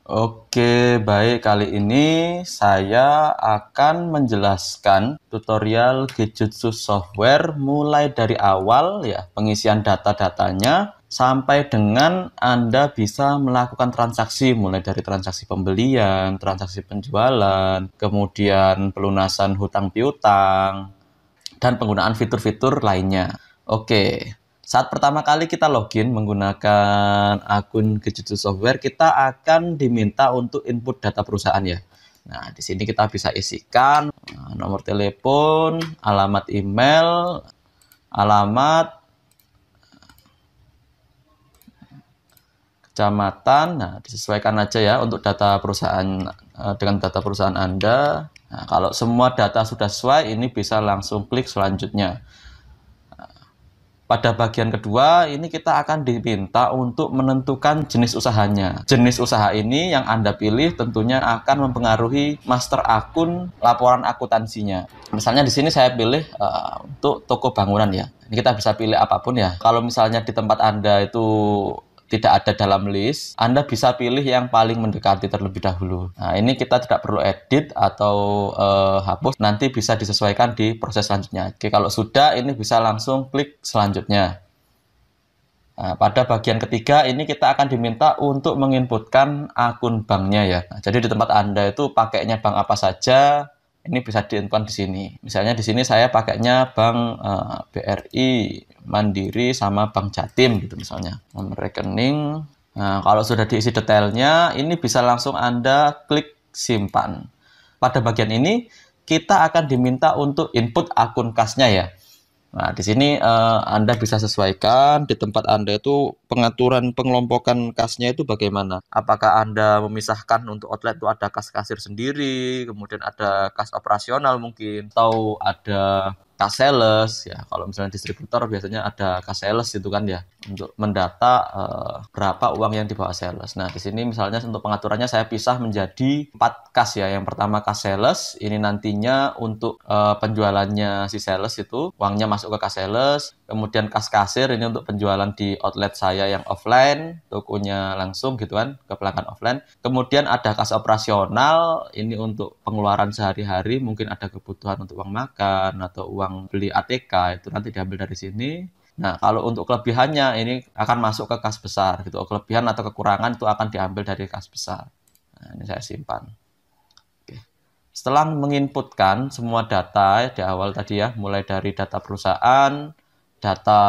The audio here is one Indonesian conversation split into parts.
Oke, baik. Kali ini saya akan menjelaskan tutorial Genjutsu Software mulai dari awal ya, pengisian data-datanya sampai dengan Anda bisa melakukan transaksi mulai dari transaksi pembelian, transaksi penjualan, kemudian pelunasan hutang piutang, dan penggunaan fitur-fitur lainnya. Oke, saat pertama kali kita login menggunakan akun Genjutsu Software, kita akan diminta untuk input data perusahaan ya. Nah, di sini kita bisa isikan nomor telepon, alamat email, alamat, kecamatan. Nah, disesuaikan aja ya untuk data perusahaan dengan data perusahaan Anda. Nah, kalau semua data sudah sesuai, ini bisa langsung klik selanjutnya. Pada bagian kedua, ini kita akan diminta untuk menentukan jenis usahanya. Jenis usaha ini yang Anda pilih tentunya akan mempengaruhi master akun laporan akuntansinya. Misalnya di sini saya pilih untuk toko bangunan ya. Ini kita bisa pilih apapun ya. Kalau misalnya di tempat Anda itu tidak ada dalam list, Anda bisa pilih yang paling mendekati terlebih dahulu. Nah, ini kita tidak perlu edit atau hapus, nanti bisa disesuaikan di proses selanjutnya. Oke, kalau sudah, ini bisa langsung klik selanjutnya. Nah, pada bagian ketiga, ini kita akan diminta untuk menginputkan akun banknya ya. Nah, jadi di tempat Anda itu pakainya bank apa saja, ini bisa diinputkan di sini. Misalnya di sini saya pakainya bank BRI, Mandiri, sama Bank Jatim gitu misalnya. Nomor rekening. Nah, kalau sudah diisi detailnya, ini bisa langsung Anda klik simpan. Pada bagian ini, kita akan diminta untuk input akun kasnya ya. Nah, di sini Anda bisa sesuaikan di tempat Anda itu pengaturan pengelompokan kasnya itu bagaimana. Apakah Anda memisahkan untuk outlet itu ada kas kasir sendiri, kemudian ada kas operasional mungkin, atau ada kas sales ya. Kalau misalnya distributor biasanya ada kas sales itu kan ya, untuk mendata berapa uang yang dibawa sales. Nah, di sini misalnya untuk pengaturannya saya pisah menjadi 4 kas ya. Yang pertama kas sales, ini nantinya untuk penjualannya si sales itu uangnya masuk ke kas sales. Kemudian kas kasir ini untuk penjualan di outlet saya yang offline, tokonya langsung gitu kan, ke pelanggan offline. Kemudian ada kas operasional, ini untuk pengeluaran sehari-hari, mungkin ada kebutuhan untuk uang makan atau uang beli ATK, itu nanti diambil dari sini. Nah, kalau untuk kelebihannya ini akan masuk ke kas besar gitu. Kelebihan atau kekurangan itu akan diambil dari kas besar. Nah, ini saya simpan. Oke. Setelah menginputkan semua data di awal tadi ya, mulai dari data perusahaan, data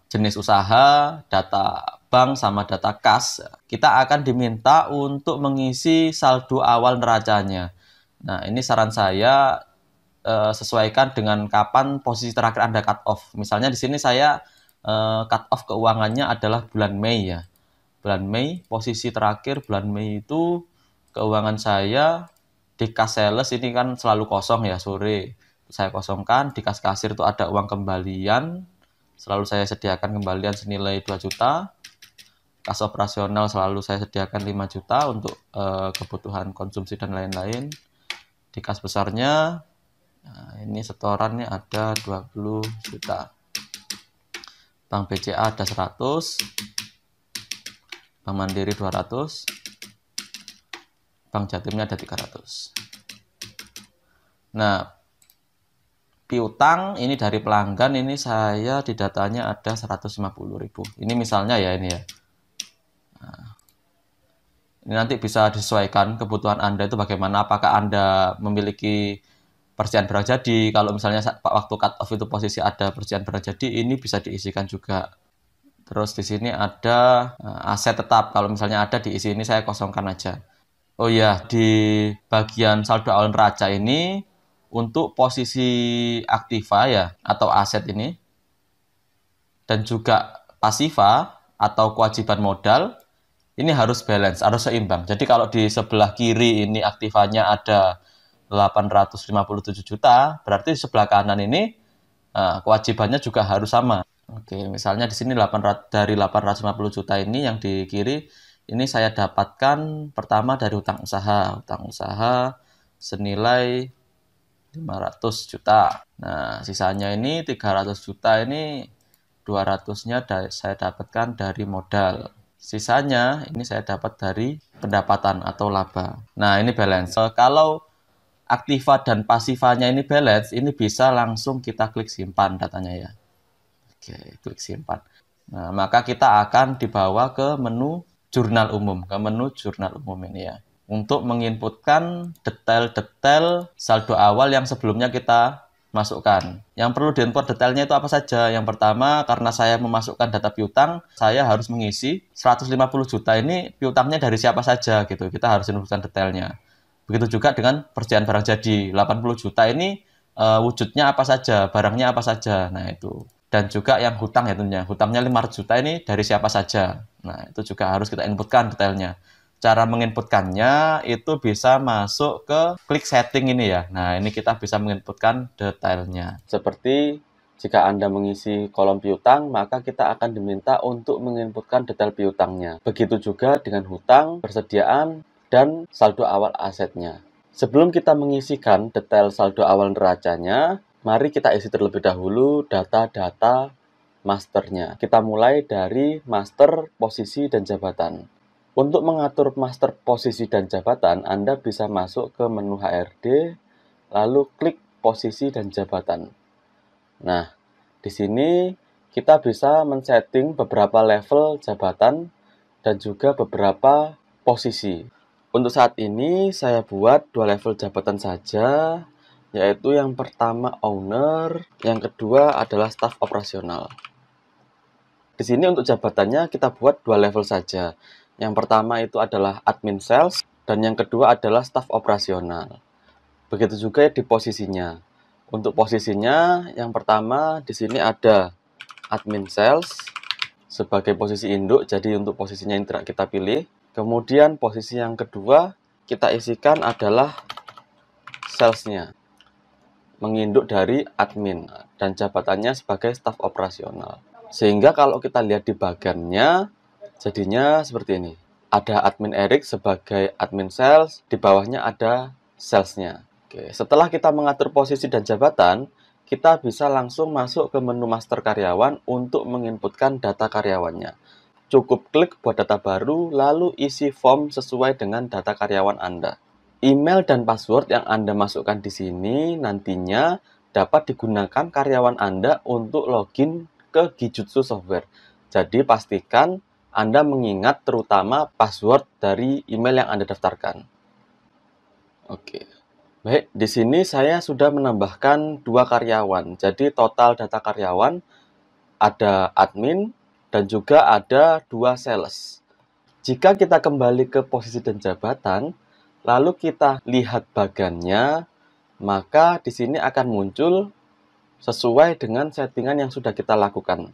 jenis usaha, data bank, sama data kas, kita akan diminta untuk mengisi saldo awal neracanya. Nah, ini saran saya sesuaikan dengan kapan posisi terakhir Anda cut off. Misalnya di sini saya cut off keuangannya adalah bulan Mei ya. Bulan Mei, posisi terakhir bulan Mei itu keuangan saya di kas sales ini kan selalu kosong ya sore. Saya kosongkan, di kas kasir itu ada uang kembalian. Selalu saya sediakan kembalian senilai 2 juta. Kas operasional selalu saya sediakan 5 juta untuk kebutuhan konsumsi dan lain-lain. Di kas besarnya, nah, ini setorannya ada 20 juta. Bank BCA ada 100, Bank Mandiri 200, Bank Jatimnya ada 300. Nah, piutang ini dari pelanggan ini saya di datanya ada 150.000. Ini misalnya ya ini ya. Nah, ini nanti bisa disesuaikan kebutuhan Anda itu bagaimana. Apakah Anda memiliki percikan beras jadi? Kalau misalnya waktu cut off itu posisi ada percikan beras jadi, ini bisa diisikan juga. Terus di sini ada aset tetap. Kalau misalnya ada diisi, ini saya kosongkan aja. Oh iya, di bagian saldo awal neraca ini untuk posisi aktiva ya atau aset ini dan juga pasiva atau kewajiban modal ini harus balance, harus seimbang. Jadi kalau di sebelah kiri ini aktivanya ada 857 juta, berarti di sebelah kanan ini kewajibannya juga harus sama. Oke, misalnya di sini 800, dari 850 juta ini yang di kiri ini saya dapatkan pertama dari hutang usaha senilai 500 juta. Nah, sisanya ini 300 juta ini 200-nya saya dapatkan dari modal. Sisanya ini saya dapat dari pendapatan atau laba. Nah, ini balance. Kalau aktiva dan pasifanya ini balance, ini bisa langsung kita klik simpan datanya ya. Oke, klik simpan. Nah, maka kita akan dibawa ke menu jurnal umum, ini ya. Untuk menginputkan detail-detail saldo awal yang sebelumnya kita masukkan. Yang perlu diinput detailnya itu apa saja? Yang pertama, karena saya memasukkan data piutang, saya harus mengisi 150 juta ini piutangnya dari siapa saja gitu. Kita harus inputkan detailnya. Begitu juga dengan persediaan barang jadi. 80 juta ini wujudnya apa saja, barangnya apa saja. Nah, itu. Dan juga yang hutang ya tentunya. Hutangnya 500 juta ini dari siapa saja. Nah, itu juga harus kita inputkan detailnya. Cara menginputkannya itu bisa masuk ke klik setting ini ya. Nah, ini kita bisa menginputkan detailnya. Seperti jika Anda mengisi kolom piutang, maka kita akan diminta untuk menginputkan detail piutangnya. Begitu juga dengan hutang, persediaan, dan saldo awal asetnya. Sebelum kita mengisikan detail saldo awal neracanya, mari kita isi terlebih dahulu data-data masternya. Kita mulai dari master, posisi, dan jabatan. Untuk mengatur master posisi dan jabatan, Anda bisa masuk ke menu HRD, lalu klik posisi dan jabatan. Nah, di sini kita bisa men-setting beberapa level jabatan dan juga beberapa posisi. Untuk saat ini, saya buat 2 level jabatan saja, yaitu yang pertama owner, yang kedua adalah staf operasional. Di sini untuk jabatannya kita buat 2 level saja. Yang pertama itu adalah admin sales, dan yang kedua adalah staf operasional. Begitu juga di posisinya. Untuk posisinya, yang pertama di sini ada admin sales sebagai posisi induk, jadi untuk posisinya yang tidak kita pilih. Kemudian posisi yang kedua kita isikan adalah salesnya, menginduk dari admin, dan jabatannya sebagai staf operasional. Sehingga kalau kita lihat di bagannya, jadinya seperti ini. Ada admin Erik sebagai admin sales, di bawahnya ada salesnya. Oke, setelah kita mengatur posisi dan jabatan, kita bisa langsung masuk ke menu master karyawan untuk menginputkan data karyawannya. Cukup klik buat data baru, lalu isi form sesuai dengan data karyawan Anda. Email dan password yang Anda masukkan di sini nantinya dapat digunakan karyawan Anda untuk login ke Gijutsu Software. Jadi pastikan Anda mengingat terutama password dari email yang Anda daftarkan. Oke. Baik, di sini saya sudah menambahkan 2 karyawan. Jadi total data karyawan ada admin dan juga ada 2 sales. Jika kita kembali ke posisi dan jabatan, lalu kita lihat bagannya, maka di sini akan muncul sesuai dengan settingan yang sudah kita lakukan.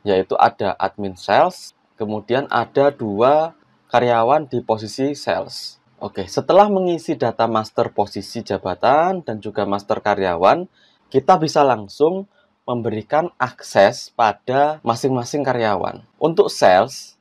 Yaitu ada admin sales, kemudian ada 2 karyawan di posisi sales. Oke, setelah mengisi data master posisi jabatan dan juga master karyawan, kita bisa langsung memberikan akses pada masing-masing karyawan. Untuk sales,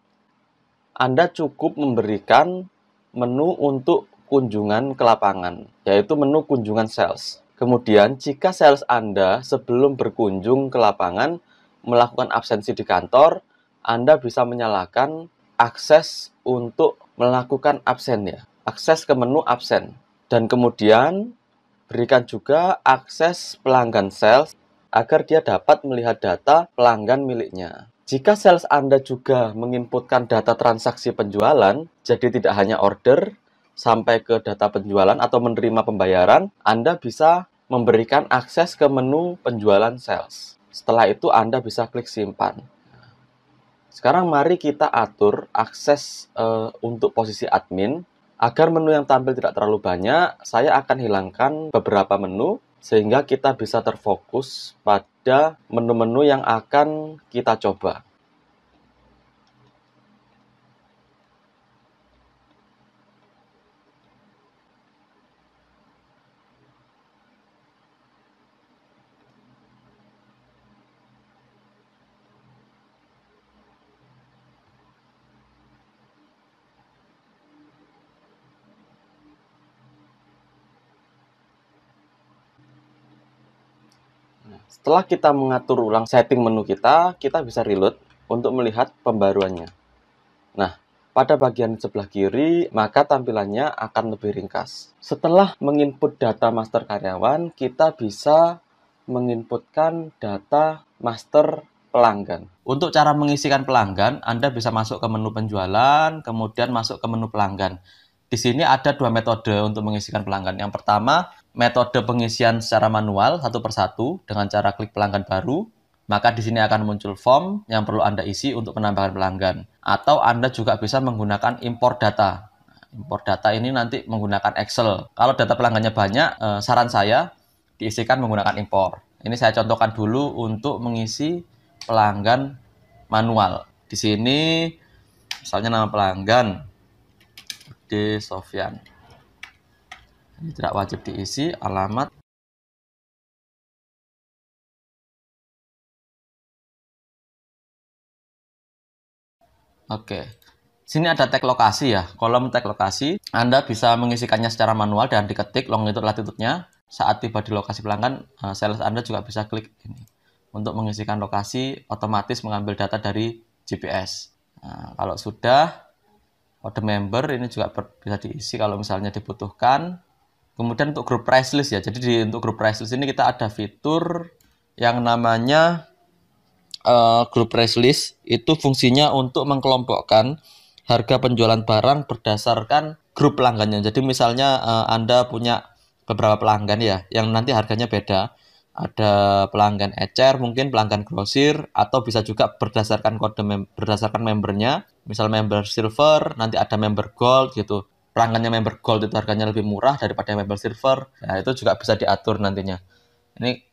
Anda cukup memberikan menu untuk kunjungan ke lapangan, yaitu menu kunjungan sales. Kemudian, jika sales Anda sebelum berkunjung ke lapangan melakukan absensi di kantor, Anda bisa menyalakan akses untuk melakukan absen ya. Akses ke menu absen. Dan kemudian berikan juga akses pelanggan sales agar dia dapat melihat data pelanggan miliknya. Jika sales Anda juga menginputkan data transaksi penjualan, jadi tidak hanya order, sampai ke data penjualan atau menerima pembayaran, Anda bisa memberikan akses ke menu penjualan sales. Setelah itu Anda bisa klik simpan. Sekarang mari kita atur akses untuk posisi admin. Agar menu yang tampil tidak terlalu banyak, saya akan hilangkan beberapa menu sehingga kita bisa terfokus pada menu-menu yang akan kita coba. Setelah kita mengatur ulang setting menu kita bisa reload untuk melihat pembaruannya. Nah, pada bagian sebelah kiri, maka tampilannya akan lebih ringkas. Setelah menginput data master karyawan, kita bisa menginputkan data master pelanggan. Untuk cara mengisikan pelanggan, Anda bisa masuk ke menu penjualan, kemudian masuk ke menu pelanggan. Di sini ada dua metode untuk mengisikan pelanggan. Yang pertama, metode pengisian secara manual satu persatu dengan cara klik pelanggan baru. Maka di sini akan muncul form yang perlu Anda isi untuk penambahan pelanggan. Atau Anda juga bisa menggunakan import data. Import data ini nanti menggunakan Excel. Kalau data pelanggannya banyak, saran saya diisikan menggunakan import. Ini saya contohkan dulu untuk mengisi pelanggan manual. Di sini misalnya nama pelanggan D. Sofyan. Ini tidak wajib diisi, alamat. Oke. Sini ada tag lokasi ya, kolom tag lokasi. Anda bisa mengisikannya secara manual dan diketik longitude latitude-nya. Saat tiba di lokasi pelanggan, sales Anda juga bisa klik ini. Untuk mengisikan lokasi, otomatis mengambil data dari GPS. Nah, kalau sudah, kode member ini juga bisa diisi kalau misalnya dibutuhkan. Kemudian untuk grup price list ya, jadi untuk grup price list ini kita ada fitur yang namanya grup price list. Itu fungsinya untuk mengkelompokkan harga penjualan barang berdasarkan grup pelanggannya. Jadi misalnya Anda punya beberapa pelanggan ya, yang nanti harganya beda. Ada pelanggan ecer, mungkin pelanggan grosir, atau bisa juga berdasarkan berdasarkan membernya. Misal member silver, nanti ada member gold gitu. Pelanggannya member gold itu harganya lebih murah daripada member silver. Nah, itu juga bisa diatur nantinya. Ini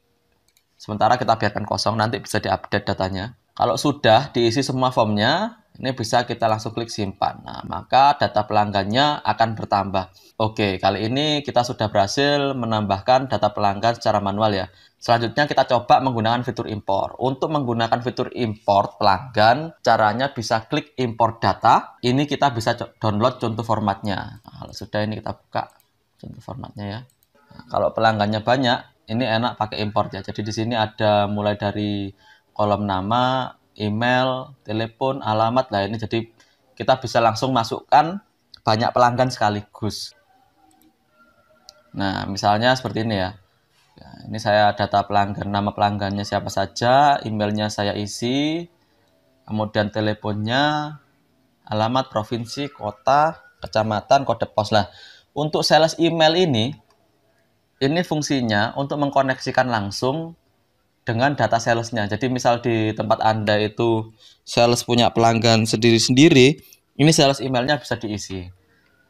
sementara kita biarkan kosong, nanti bisa diupdate datanya. Kalau sudah diisi semua formnya, ini bisa kita langsung klik simpan. Nah, maka data pelanggannya akan bertambah. Oke, kali ini kita sudah berhasil menambahkan data pelanggan secara manual ya. Selanjutnya kita coba menggunakan fitur import. Untuk menggunakan fitur import pelanggan, caranya bisa klik import data. Ini kita bisa download contoh formatnya. Nah, kalau sudah ini kita buka contoh formatnya ya. Nah, kalau pelanggannya banyak, ini enak pakai import ya. Jadi di sini ada mulai dari kolom nama, email, telepon, alamat. Nah, ini jadi kita bisa langsung masukkan banyak pelanggan sekaligus. Nah, misalnya seperti ini ya. Nah, ini saya data pelanggan, nama pelanggannya siapa saja, emailnya saya isi, kemudian teleponnya, alamat, provinsi, kota, kecamatan, kode pos. Nah, untuk sales email ini fungsinya untuk mengkoneksikan langsung dengan data salesnya. Jadi misal di tempat Anda itu sales punya pelanggan sendiri-sendiri, ini sales emailnya bisa diisi.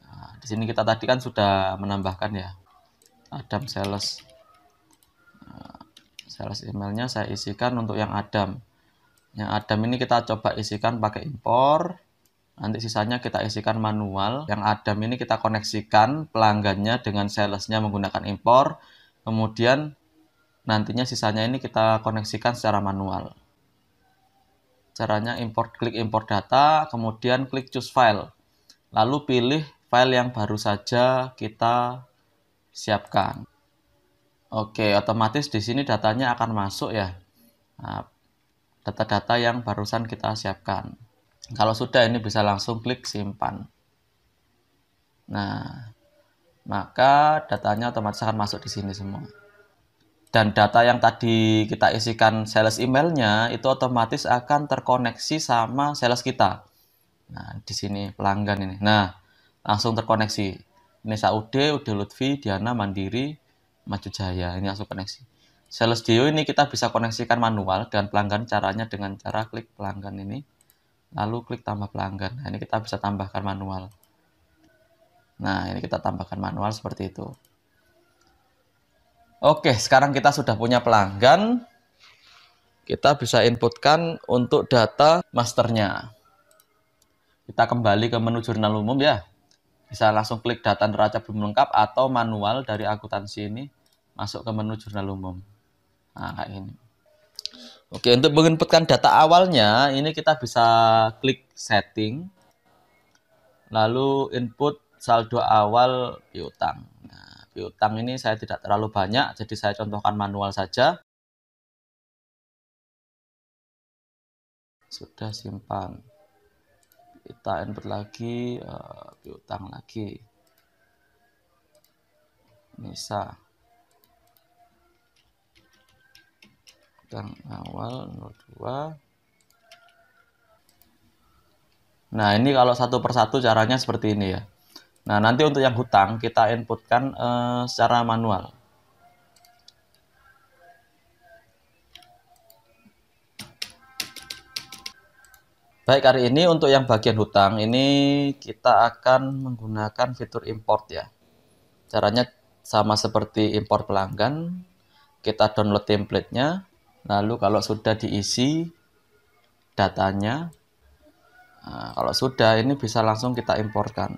Nah, di sini kita tadi kan sudah menambahkan ya, Adam sales. Nah, sales emailnya saya isikan untuk yang Adam. Yang Adam ini kita coba isikan pakai impor. Nanti sisanya kita isikan manual. Yang Adam ini kita koneksikan pelanggannya dengan salesnya menggunakan impor. Kemudian nantinya sisanya ini kita koneksikan secara manual. Caranya klik import data, kemudian klik choose file. Lalu pilih file yang baru saja kita siapkan. Oke, otomatis di sini datanya akan masuk ya. Nah, data-data yang barusan kita siapkan. Kalau sudah ini bisa langsung klik simpan. Nah, maka datanya otomatis akan masuk di sini semua. Dan data yang tadi kita isikan sales emailnya itu otomatis akan terkoneksi sama sales kita. Nah, di sini pelanggan ini. Nah, langsung terkoneksi. Ini Saude, Ude Lutfi, Diana, Mandiri, Maju Jaya. Ini langsung koneksi. Sales Dio ini kita bisa koneksikan manual dan pelanggan caranya dengan cara klik pelanggan ini. Lalu klik tambah pelanggan. Nah, ini kita bisa tambahkan manual. Nah, ini kita tambahkan manual seperti itu. Oke, sekarang kita sudah punya pelanggan. Kita bisa inputkan untuk data masternya. Kita kembali ke menu jurnal umum ya. Bisa langsung klik data neraca belum lengkap atau manual dari akuntansi ini masuk ke menu jurnal umum. Nah, kayak ini. Oke, untuk menginputkan data awalnya, ini kita bisa klik setting. Lalu input saldo awal piutang. Nah, piutang ini saya tidak terlalu banyak, jadi saya contohkan manual saja. Sudah simpan. Kita input lagi piutang lagi. Bisa. Utang awal 02. Nah, ini kalau satu persatu caranya seperti ini ya. Nah, nanti untuk yang hutang kita inputkan secara manual. Baik, hari ini untuk yang bagian hutang ini kita akan menggunakan fitur import ya. Caranya sama seperti import pelanggan. Kita download template-nya. Lalu kalau sudah diisi datanya, nah, kalau sudah ini bisa langsung kita imporkan.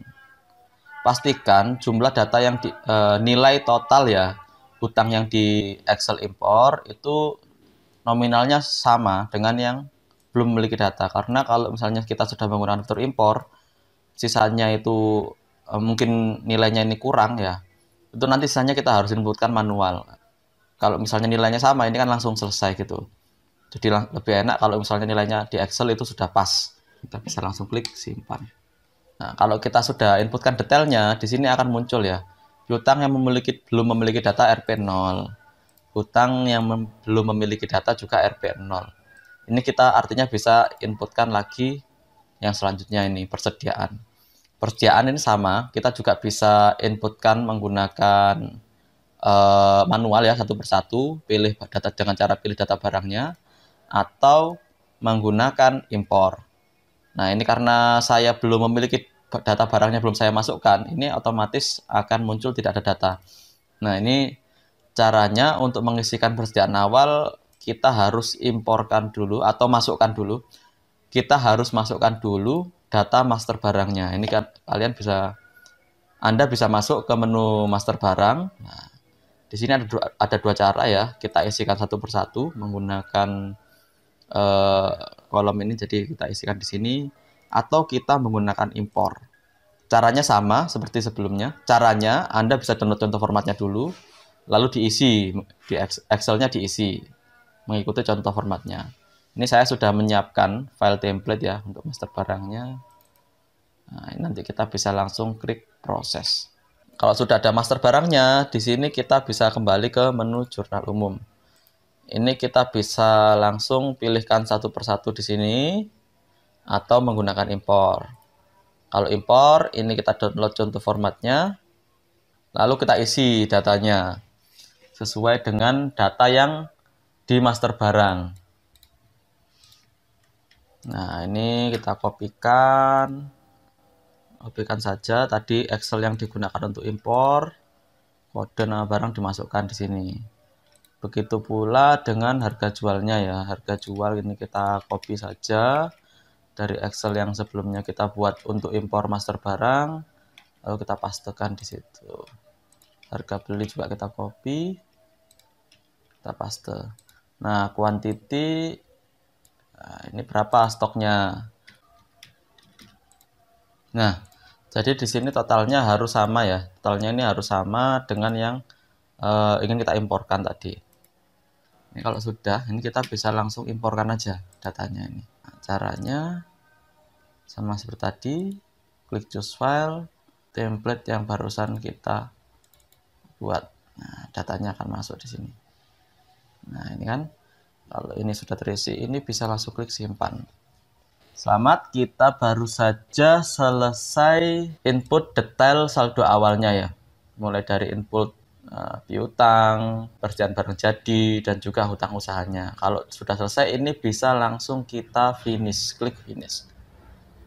Pastikan jumlah data yang nilai total ya, hutang yang di Excel import itu nominalnya sama dengan yang belum memiliki data. Karena kalau misalnya kita sudah menggunakan fitur import, sisanya itu mungkin nilainya ini kurang ya, itu nanti sisanya kita harus inputkan manual. Kalau misalnya nilainya sama, ini kan langsung selesai gitu. Jadi lebih enak kalau misalnya nilainya di Excel itu sudah pas. Kita bisa langsung klik simpan. Nah, kalau kita sudah inputkan detailnya, di sini akan muncul ya, piutang yang belum memiliki data RP0. Hutang yang belum memiliki data juga RP0. Ini kita artinya bisa inputkan lagi yang selanjutnya ini, persediaan. Persediaan ini sama, kita juga bisa inputkan menggunakan manual ya, satu persatu, pilih data dengan cara pilih data barangnya, atau menggunakan impor. Nah, ini karena saya belum memiliki data barangnya, belum saya masukkan, ini otomatis akan muncul tidak ada data. Nah, ini caranya untuk mengisikan persediaan awal, kita harus imporkan dulu atau masukkan dulu. Kita harus masukkan dulu data master barangnya. Ini kan Anda bisa masuk ke menu master barang. Nah, di sini ada dua cara ya. Kita isikan satu persatu menggunakan kolom ini. Jadi kita isikan di sini atau kita menggunakan impor. Caranya sama seperti sebelumnya. Caranya Anda bisa download contoh formatnya dulu, lalu diisi di Excel-nya, diisi mengikuti contoh formatnya. Ini saya sudah menyiapkan file template ya untuk master barangnya. Nah, nanti kita bisa langsung klik proses. Kalau sudah ada master barangnya, di sini kita bisa kembali ke menu jurnal umum. Ini kita bisa langsung pilihkan satu persatu di sini atau menggunakan impor. Kalau impor, ini kita download contoh formatnya, lalu kita isi datanya sesuai dengan data yang di master barang. Nah, ini kita kopikan saja tadi Excel yang digunakan untuk impor, kode nama barang dimasukkan di sini. Begitu pula dengan harga jualnya ya, harga jual ini kita copy saja dari Excel yang sebelumnya kita buat untuk impor master barang, lalu kita pastekan di situ. Harga beli juga kita copy, kita paste. Nah, quantity, nah, ini berapa stoknya. Nah, jadi di sini totalnya harus sama ya. Totalnya ini harus sama dengan yang ingin kita imporkan tadi. Ini kalau sudah, ini kita bisa langsung imporkan aja datanya ini. Nah, caranya sama seperti tadi, klik choose file, template yang barusan kita buat. Nah, datanya akan masuk di sini. Nah, ini kan, kalau ini sudah terisi, ini bisa langsung klik simpan. Selamat, kita baru saja selesai input detail saldo awalnya ya. Mulai dari input piutang, persediaan barang jadi, dan juga hutang usahanya. Kalau sudah selesai, ini bisa langsung kita finish, klik finish.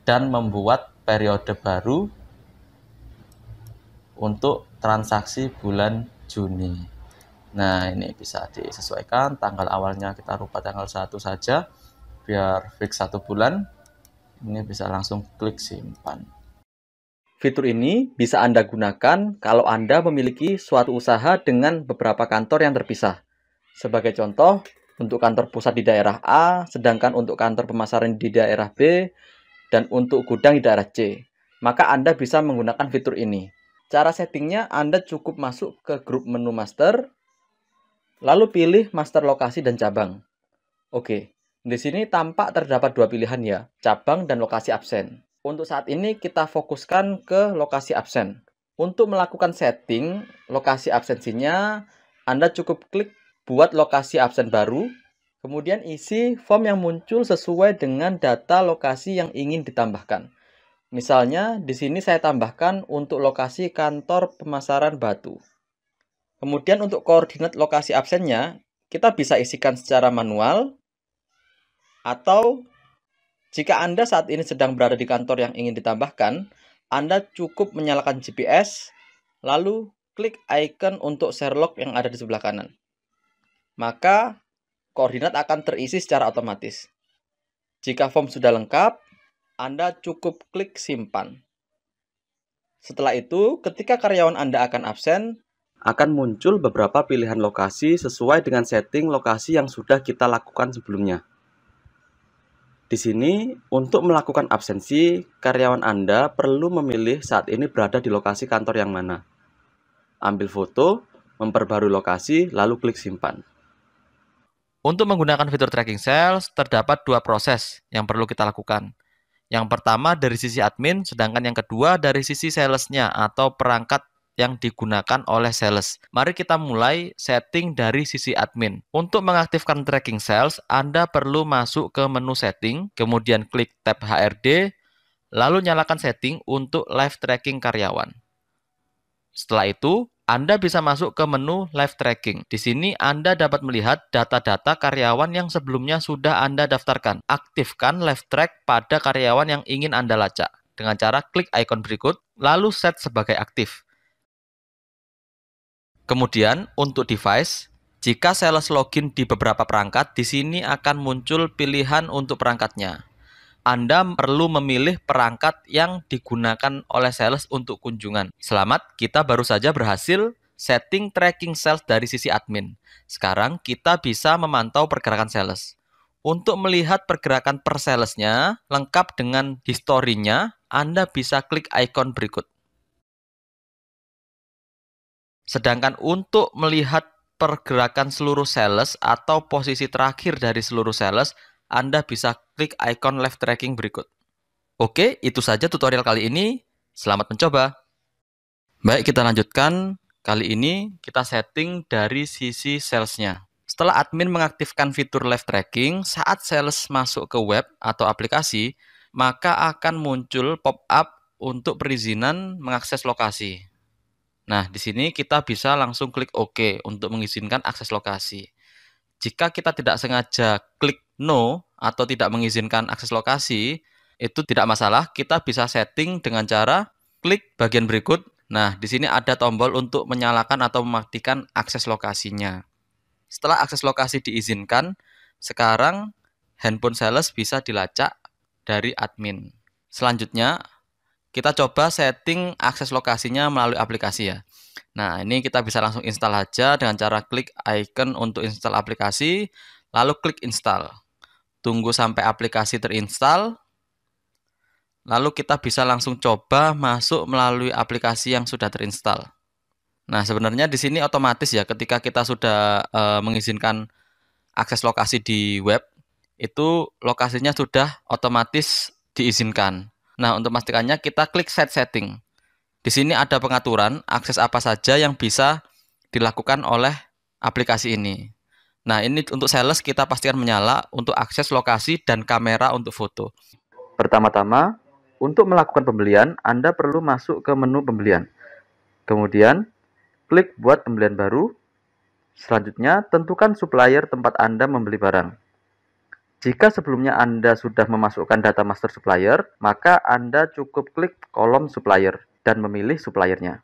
Dan membuat periode baru untuk transaksi bulan Juni. Nah, ini bisa disesuaikan, tanggal awalnya kita rubah tanggal 1 saja, biar fix 1 bulan. Ini bisa langsung klik simpan. Fitur ini bisa Anda gunakan kalau Anda memiliki suatu usaha dengan beberapa kantor yang terpisah. Sebagai contoh, untuk kantor pusat di daerah A, sedangkan untuk kantor pemasaran di daerah B, dan untuk gudang di daerah C. Maka Anda bisa menggunakan fitur ini. Cara settingnya, Anda cukup masuk ke grup menu master, lalu pilih master lokasi dan cabang. Oke, di sini tampak terdapat dua pilihan ya, cabang dan lokasi absen. Untuk saat ini kita fokuskan ke lokasi absen. Untuk melakukan setting lokasi absensinya, Anda cukup klik buat lokasi absen baru, kemudian isi form yang muncul sesuai dengan data lokasi yang ingin ditambahkan. Misalnya, di sini saya tambahkan untuk lokasi kantor pemasaran Batu. Kemudian untuk koordinat lokasi absennya, kita bisa isikan secara manual, atau jika Anda saat ini sedang berada di kantor yang ingin ditambahkan, Anda cukup menyalakan GPS, lalu klik icon untuk Sherlock yang ada di sebelah kanan. Maka, koordinat akan terisi secara otomatis. Jika form sudah lengkap, Anda cukup klik simpan. Setelah itu, ketika karyawan Anda akan absen, akan muncul beberapa pilihan lokasi sesuai dengan setting lokasi yang sudah kita lakukan sebelumnya. Di sini, untuk melakukan absensi, karyawan Anda perlu memilih saat ini berada di lokasi kantor yang mana. Ambil foto, memperbarui lokasi, lalu klik simpan. Untuk menggunakan fitur tracking sales, terdapat dua proses yang perlu kita lakukan. Yang pertama dari sisi admin, sedangkan yang kedua dari sisi salesnya atau perangkat yang digunakan oleh sales. Mari kita mulai setting dari sisi admin. Untuk mengaktifkan tracking sales, Anda perlu masuk ke menu setting, kemudian klik tab HRD, lalu nyalakan setting untuk live tracking karyawan. Setelah itu, Anda bisa masuk ke menu live tracking. Di sini Anda dapat melihat data-data karyawan yang sebelumnya sudah Anda daftarkan. Aktifkan live track pada karyawan yang ingin Anda lacak dengan cara klik ikon berikut, lalu set sebagai aktif. Kemudian, untuk device, jika sales login di beberapa perangkat, di sini akan muncul pilihan untuk perangkatnya. Anda perlu memilih perangkat yang digunakan oleh sales untuk kunjungan. Selamat, kita baru saja berhasil setting tracking sales dari sisi admin. Sekarang kita bisa memantau pergerakan sales. Untuk melihat pergerakan per salesnya, lengkap dengan historinya, Anda bisa klik ikon berikut. Sedangkan untuk melihat pergerakan seluruh sales atau posisi terakhir dari seluruh sales, Anda bisa klik ikon live tracking berikut. Oke, itu saja tutorial kali ini. Selamat mencoba. Baik, kita lanjutkan. Kali ini kita setting dari sisi salesnya. Setelah admin mengaktifkan fitur live tracking, saat sales masuk ke web atau aplikasi, maka akan muncul pop-up untuk perizinan mengakses lokasi. Nah, di sini kita bisa langsung klik OK untuk mengizinkan akses lokasi. Jika kita tidak sengaja klik No atau tidak mengizinkan akses lokasi, itu tidak masalah. Kita bisa setting dengan cara klik bagian berikut. Nah, di sini ada tombol untuk menyalakan atau mematikan akses lokasinya. Setelah akses lokasi diizinkan, sekarang handphone sales bisa dilacak dari admin. Selanjutnya, kita coba setting akses lokasinya melalui aplikasi ya. Nah, ini kita bisa langsung install aja dengan cara klik icon untuk install aplikasi, lalu klik install. Tunggu sampai aplikasi terinstall, lalu kita bisa langsung coba masuk melalui aplikasi yang sudah terinstall. Nah, sebenarnya di sini otomatis ya, ketika kita sudah mengizinkan akses lokasi di web, itu lokasinya sudah otomatis diizinkan. Nah, untuk memastikannya kita klik set setting. Di sini ada pengaturan akses apa saja yang bisa dilakukan oleh aplikasi ini. Nah, ini untuk sales kita pastikan menyala untuk akses lokasi dan kamera untuk foto. Pertama-tama, untuk melakukan pembelian, Anda perlu masuk ke menu pembelian. Kemudian, klik buat pembelian baru. Selanjutnya, tentukan supplier tempat Anda membeli barang. Jika sebelumnya Anda sudah memasukkan data master supplier, maka Anda cukup klik kolom supplier dan memilih suppliernya.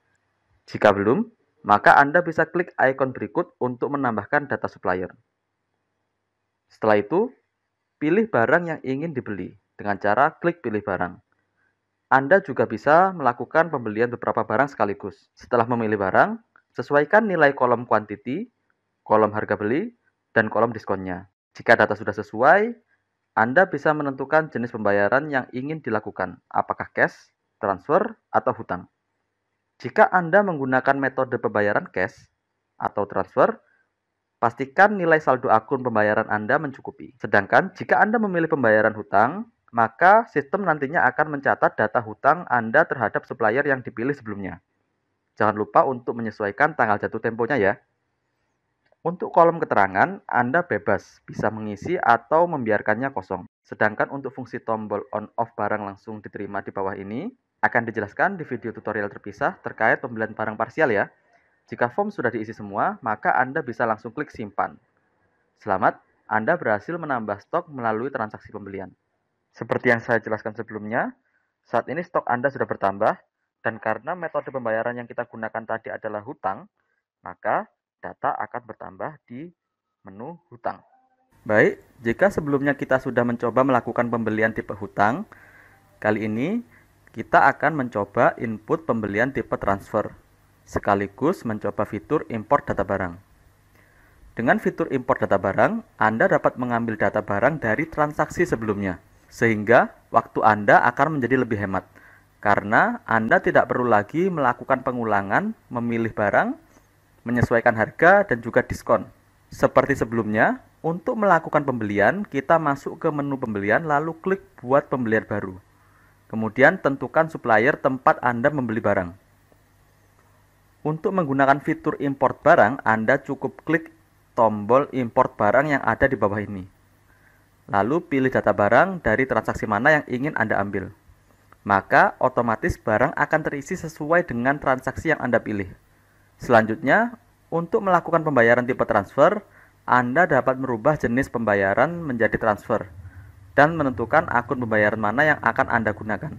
Jika belum, maka Anda bisa klik ikon berikut untuk menambahkan data supplier. Setelah itu, pilih barang yang ingin dibeli dengan cara klik pilih barang. Anda juga bisa melakukan pembelian beberapa barang sekaligus. Setelah memilih barang, sesuaikan nilai kolom quantity, kolom harga beli, dan kolom diskonnya. Jika data sudah sesuai, Anda bisa menentukan jenis pembayaran yang ingin dilakukan, apakah cash, transfer, atau hutang. Jika Anda menggunakan metode pembayaran cash atau transfer, pastikan nilai saldo akun pembayaran Anda mencukupi. Sedangkan jika Anda memilih pembayaran hutang, maka sistem nantinya akan mencatat data hutang Anda terhadap supplier yang dipilih sebelumnya. Jangan lupa untuk menyesuaikan tanggal jatuh temponya ya. Untuk kolom keterangan, Anda bebas bisa mengisi atau membiarkannya kosong. Sedangkan untuk fungsi tombol on-off barang langsung diterima di bawah ini, akan dijelaskan di video tutorial terpisah terkait pembelian barang parsial ya. Jika form sudah diisi semua, maka Anda bisa langsung klik simpan. Selamat, Anda berhasil menambah stok melalui transaksi pembelian. Seperti yang saya jelaskan sebelumnya, saat ini stok Anda sudah bertambah, dan karena metode pembayaran yang kita gunakan tadi adalah hutang, maka data akan bertambah di menu hutang. Baik, jika sebelumnya kita sudah mencoba melakukan pembelian tipe hutang, kali ini kita akan mencoba input pembelian tipe transfer, sekaligus mencoba fitur import data barang. Dengan fitur import data barang, Anda dapat mengambil data barang dari transaksi sebelumnya, sehingga waktu Anda akan menjadi lebih hemat, karena Anda tidak perlu lagi melakukan pengulangan, memilih barang, menyesuaikan harga, dan juga diskon. Seperti sebelumnya, untuk melakukan pembelian, kita masuk ke menu pembelian lalu klik buat pembelian baru. Kemudian tentukan supplier tempat Anda membeli barang. Untuk menggunakan fitur import barang, Anda cukup klik tombol import barang yang ada di bawah ini. Lalu pilih data barang dari transaksi mana yang ingin Anda ambil. Maka otomatis barang akan terisi sesuai dengan transaksi yang Anda pilih. Selanjutnya, untuk melakukan pembayaran tipe transfer, Anda dapat merubah jenis pembayaran menjadi transfer dan menentukan akun pembayaran mana yang akan Anda gunakan.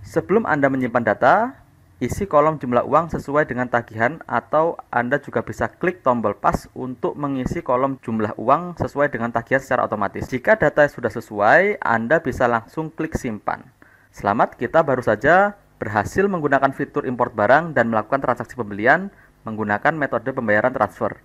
Sebelum Anda menyimpan data, isi kolom jumlah uang sesuai dengan tagihan, atau Anda juga bisa klik tombol pas untuk mengisi kolom jumlah uang sesuai dengan tagihan secara otomatis. Jika data sudah sesuai, Anda bisa langsung klik simpan. Selamat, kita baru saja berhasil menggunakan fitur import barang dan melakukan transaksi pembelian menggunakan metode pembayaran transfer.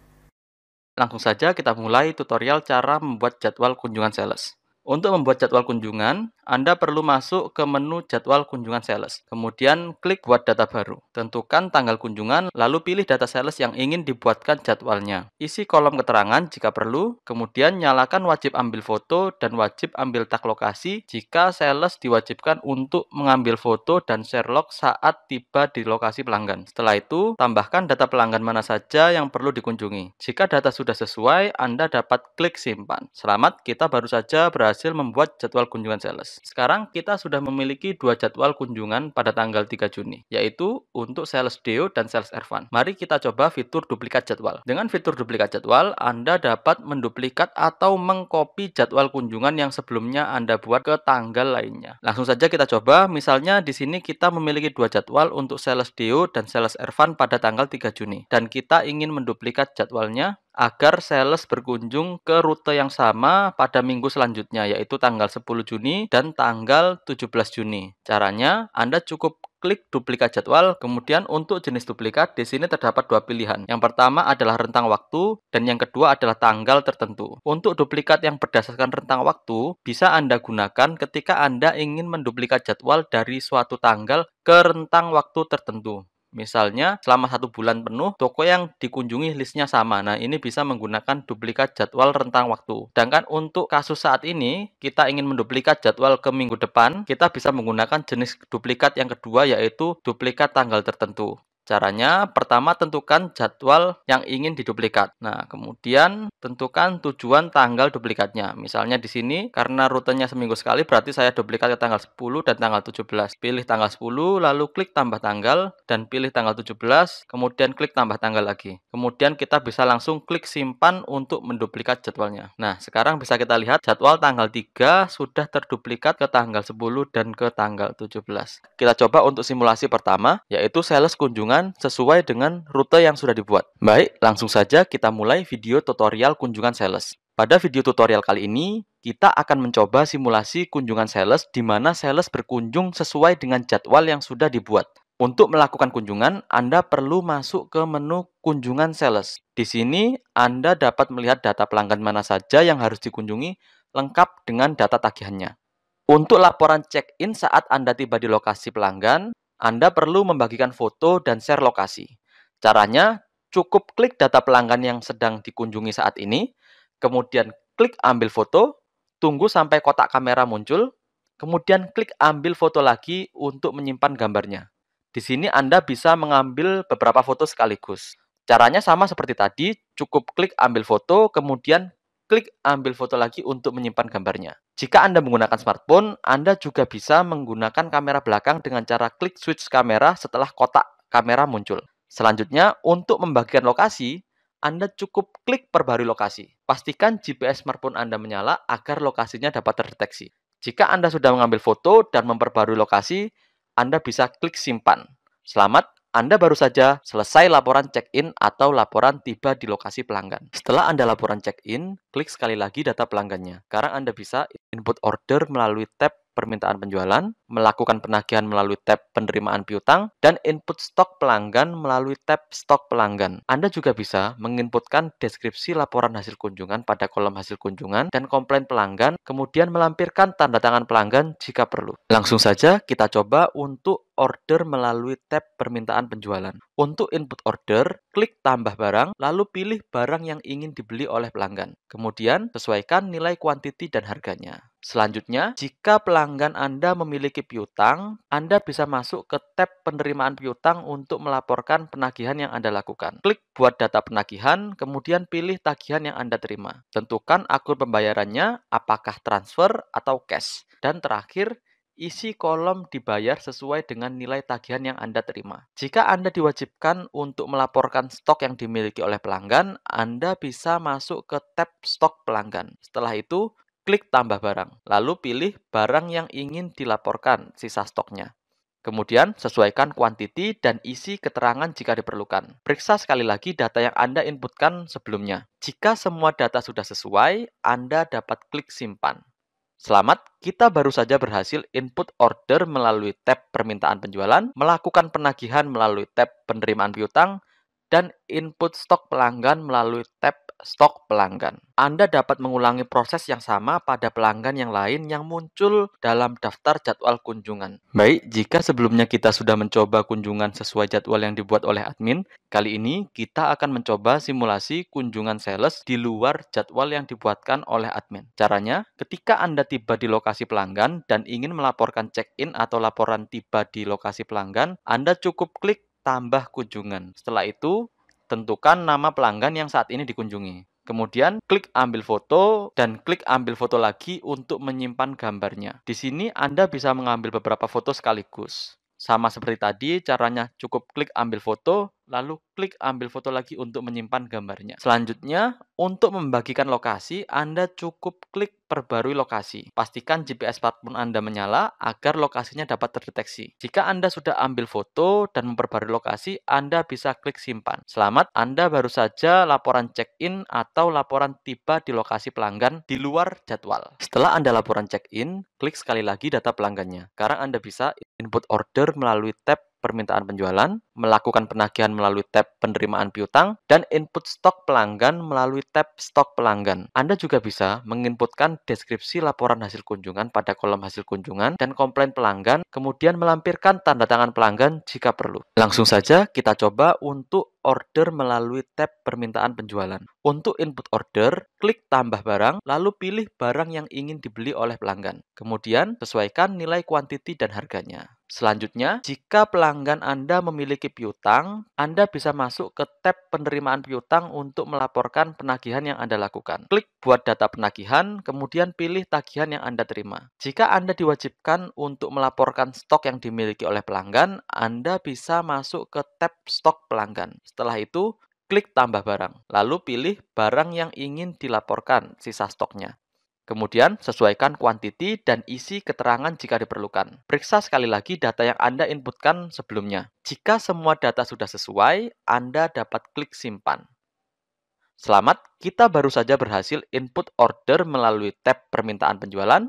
Langsung saja kita mulai tutorial cara membuat jadwal kunjungan sales. Untuk membuat jadwal kunjungan, Anda perlu masuk ke menu jadwal kunjungan sales. Kemudian klik buat data baru. Tentukan tanggal kunjungan, lalu pilih data sales yang ingin dibuatkan jadwalnya. Isi kolom keterangan jika perlu, kemudian nyalakan wajib ambil foto dan wajib ambil tag lokasi jika sales diwajibkan untuk mengambil foto dan share log saat tiba di lokasi pelanggan. Setelah itu, tambahkan data pelanggan mana saja yang perlu dikunjungi. Jika data sudah sesuai, Anda dapat klik simpan. Selamat, kita baru saja berhasil membuat jadwal kunjungan sales. Sekarang kita sudah memiliki dua jadwal kunjungan pada tanggal 3 Juni, yaitu untuk sales Deo dan sales Ervan. Mari kita coba fitur duplikat jadwal. Dengan fitur duplikat jadwal, Anda dapat menduplikat atau mengcopy jadwal kunjungan yang sebelumnya Anda buat ke tanggal lainnya. Langsung saja kita coba, misalnya di sini kita memiliki dua jadwal untuk sales Deo dan sales Ervan pada tanggal 3 Juni. Dan kita ingin menduplikat jadwalnya agar sales berkunjung ke rute yang sama pada minggu selanjutnya, yaitu tanggal 10 Juni dan tanggal 17 Juni. Caranya, Anda cukup klik duplikat jadwal, kemudian untuk jenis duplikat di sini terdapat dua pilihan. Yang pertama adalah rentang waktu dan yang kedua adalah tanggal tertentu. Untuk duplikat yang berdasarkan rentang waktu, bisa Anda gunakan ketika Anda ingin menduplikat jadwal dari suatu tanggal ke rentang waktu tertentu. Misalnya, selama 1 bulan penuh, toko yang dikunjungi listnya sama. Nah, ini bisa menggunakan duplikat jadwal rentang waktu. Sedangkan untuk kasus saat ini, kita ingin menduplikat jadwal ke minggu depan, kita bisa menggunakan jenis duplikat yang kedua, yaitu duplikat tanggal tertentu. Caranya, pertama tentukan jadwal yang ingin diduplikat. Nah, kemudian tentukan tujuan tanggal duplikatnya. Misalnya di sini, karena rutenya seminggu sekali, berarti saya duplikat ke tanggal 10 dan tanggal 17. Pilih tanggal 10, lalu klik tambah tanggal, dan pilih tanggal 17, kemudian klik tambah tanggal lagi. Kemudian kita bisa langsung klik simpan untuk menduplikat jadwalnya. Nah, sekarang bisa kita lihat jadwal tanggal 3 sudah terduplikat ke tanggal 10 dan ke tanggal 17. Kita coba untuk simulasi pertama, yaitu sales kunjungan sesuai dengan rute yang sudah dibuat. Baik, langsung saja kita mulai video tutorial kunjungan sales. Pada video tutorial kali ini, kita akan mencoba simulasi kunjungan sales di mana sales berkunjung sesuai dengan jadwal yang sudah dibuat. Untuk melakukan kunjungan, Anda perlu masuk ke menu kunjungan sales. Di sini, Anda dapat melihat data pelanggan mana saja yang harus dikunjungi, lengkap dengan data tagihannya. Untuk laporan check-in saat Anda tiba di lokasi pelanggan, Anda perlu membagikan foto dan share lokasi. Caranya, cukup klik data pelanggan yang sedang dikunjungi saat ini, kemudian klik ambil foto, tunggu sampai kotak kamera muncul, Kemudian klik ambil foto lagi untuk menyimpan gambarnya. Di sini Anda bisa mengambil beberapa foto sekaligus. Caranya sama seperti tadi, cukup klik ambil foto, kemudian klik ambil foto lagi untuk menyimpan gambarnya. Jika Anda menggunakan smartphone, Anda juga bisa menggunakan kamera belakang dengan cara klik switch kamera setelah kotak kamera muncul. Selanjutnya, untuk membagikan lokasi, Anda cukup klik perbarui lokasi. Pastikan GPS smartphone Anda menyala agar lokasinya dapat terdeteksi. Jika Anda sudah mengambil foto dan memperbarui lokasi, Anda bisa klik simpan. Selamat, Anda baru saja selesai laporan check-in atau laporan tiba di lokasi pelanggan. Setelah Anda laporan check-in, klik sekali lagi data pelanggannya. Sekarang Anda bisa input order melalui tab permintaan penjualan, melakukan penagihan melalui tab penerimaan piutang, dan input stok pelanggan melalui tab stok pelanggan. Anda juga bisa menginputkan deskripsi laporan hasil kunjungan pada kolom hasil kunjungan dan komplain pelanggan, kemudian melampirkan tanda tangan pelanggan jika perlu. Langsung saja kita coba untuk order melalui tab permintaan penjualan. Untuk input order, klik tambah barang, lalu pilih barang yang ingin dibeli oleh pelanggan. Kemudian, sesuaikan nilai kuantiti dan harganya. Selanjutnya, jika pelanggan Anda memiliki piutang, Anda bisa masuk ke tab penerimaan piutang untuk melaporkan penagihan yang Anda lakukan. Klik buat data penagihan, kemudian pilih tagihan yang Anda terima. Tentukan akun pembayarannya, apakah transfer atau cash. Dan terakhir, isi kolom dibayar sesuai dengan nilai tagihan yang Anda terima. Jika Anda diwajibkan untuk melaporkan stok yang dimiliki oleh pelanggan, Anda bisa masuk ke tab stok pelanggan. Setelah itu, klik tambah barang, lalu pilih barang yang ingin dilaporkan sisa stoknya. Kemudian, sesuaikan kuantiti dan isi keterangan jika diperlukan. Periksa sekali lagi data yang Anda inputkan sebelumnya. Jika semua data sudah sesuai, Anda dapat klik simpan. Selamat, kita baru saja berhasil input order melalui tab permintaan penjualan, melakukan penagihan melalui tab penerimaan piutang, dan input stok pelanggan melalui tab stok pelanggan. Anda dapat mengulangi proses yang sama pada pelanggan yang lain yang muncul dalam daftar jadwal kunjungan. Baik, jika sebelumnya kita sudah mencoba kunjungan sesuai jadwal yang dibuat oleh admin, kali ini kita akan mencoba simulasi kunjungan sales di luar jadwal yang dibuatkan oleh admin. Caranya, ketika Anda tiba di lokasi pelanggan dan ingin melaporkan check-in atau laporan tiba di lokasi pelanggan, Anda cukup klik tambah kunjungan. Setelah itu, tentukan nama pelanggan yang saat ini dikunjungi. Kemudian, klik ambil foto dan klik ambil foto lagi untuk menyimpan gambarnya. Di sini Anda bisa mengambil beberapa foto sekaligus. Sama seperti tadi, caranya cukup klik ambil foto, lalu klik ambil foto lagi untuk menyimpan gambarnya. Selanjutnya, untuk membagikan lokasi, Anda cukup klik perbarui lokasi. Pastikan GPS smartphone Anda menyala agar lokasinya dapat terdeteksi. Jika Anda sudah ambil foto dan memperbarui lokasi, Anda bisa klik simpan. Selamat, Anda baru saja laporan check-in atau laporan tiba di lokasi pelanggan di luar jadwal. Setelah Anda laporan check-in, klik sekali lagi data pelanggannya. Sekarang Anda bisa input order melalui tab permintaan penjualan, melakukan penagihan melalui tab penerimaan piutang, dan input stok pelanggan melalui tab stok pelanggan. Anda juga bisa menginputkan deskripsi laporan hasil kunjungan pada kolom hasil kunjungan dan komplain pelanggan, kemudian melampirkan tanda tangan pelanggan jika perlu. Langsung saja kita coba untuk order melalui tab permintaan penjualan. Untuk input order, klik tambah barang, lalu pilih barang yang ingin dibeli oleh pelanggan. Kemudian, sesuaikan nilai kuantiti dan harganya. Selanjutnya, jika pelanggan Anda memiliki piutang, Anda bisa masuk ke tab penerimaan piutang untuk melaporkan penagihan yang Anda lakukan. Klik buat data penagihan, kemudian pilih tagihan yang Anda terima. Jika Anda diwajibkan untuk melaporkan stok yang dimiliki oleh pelanggan, Anda bisa masuk ke tab stok pelanggan. Setelah itu, klik tambah barang, lalu pilih barang yang ingin dilaporkan sisa stoknya. Kemudian, sesuaikan kuantiti dan isi keterangan jika diperlukan. Periksa sekali lagi data yang Anda inputkan sebelumnya. Jika semua data sudah sesuai, Anda dapat klik simpan. Selamat, kita baru saja berhasil input order melalui tab permintaan penjualan,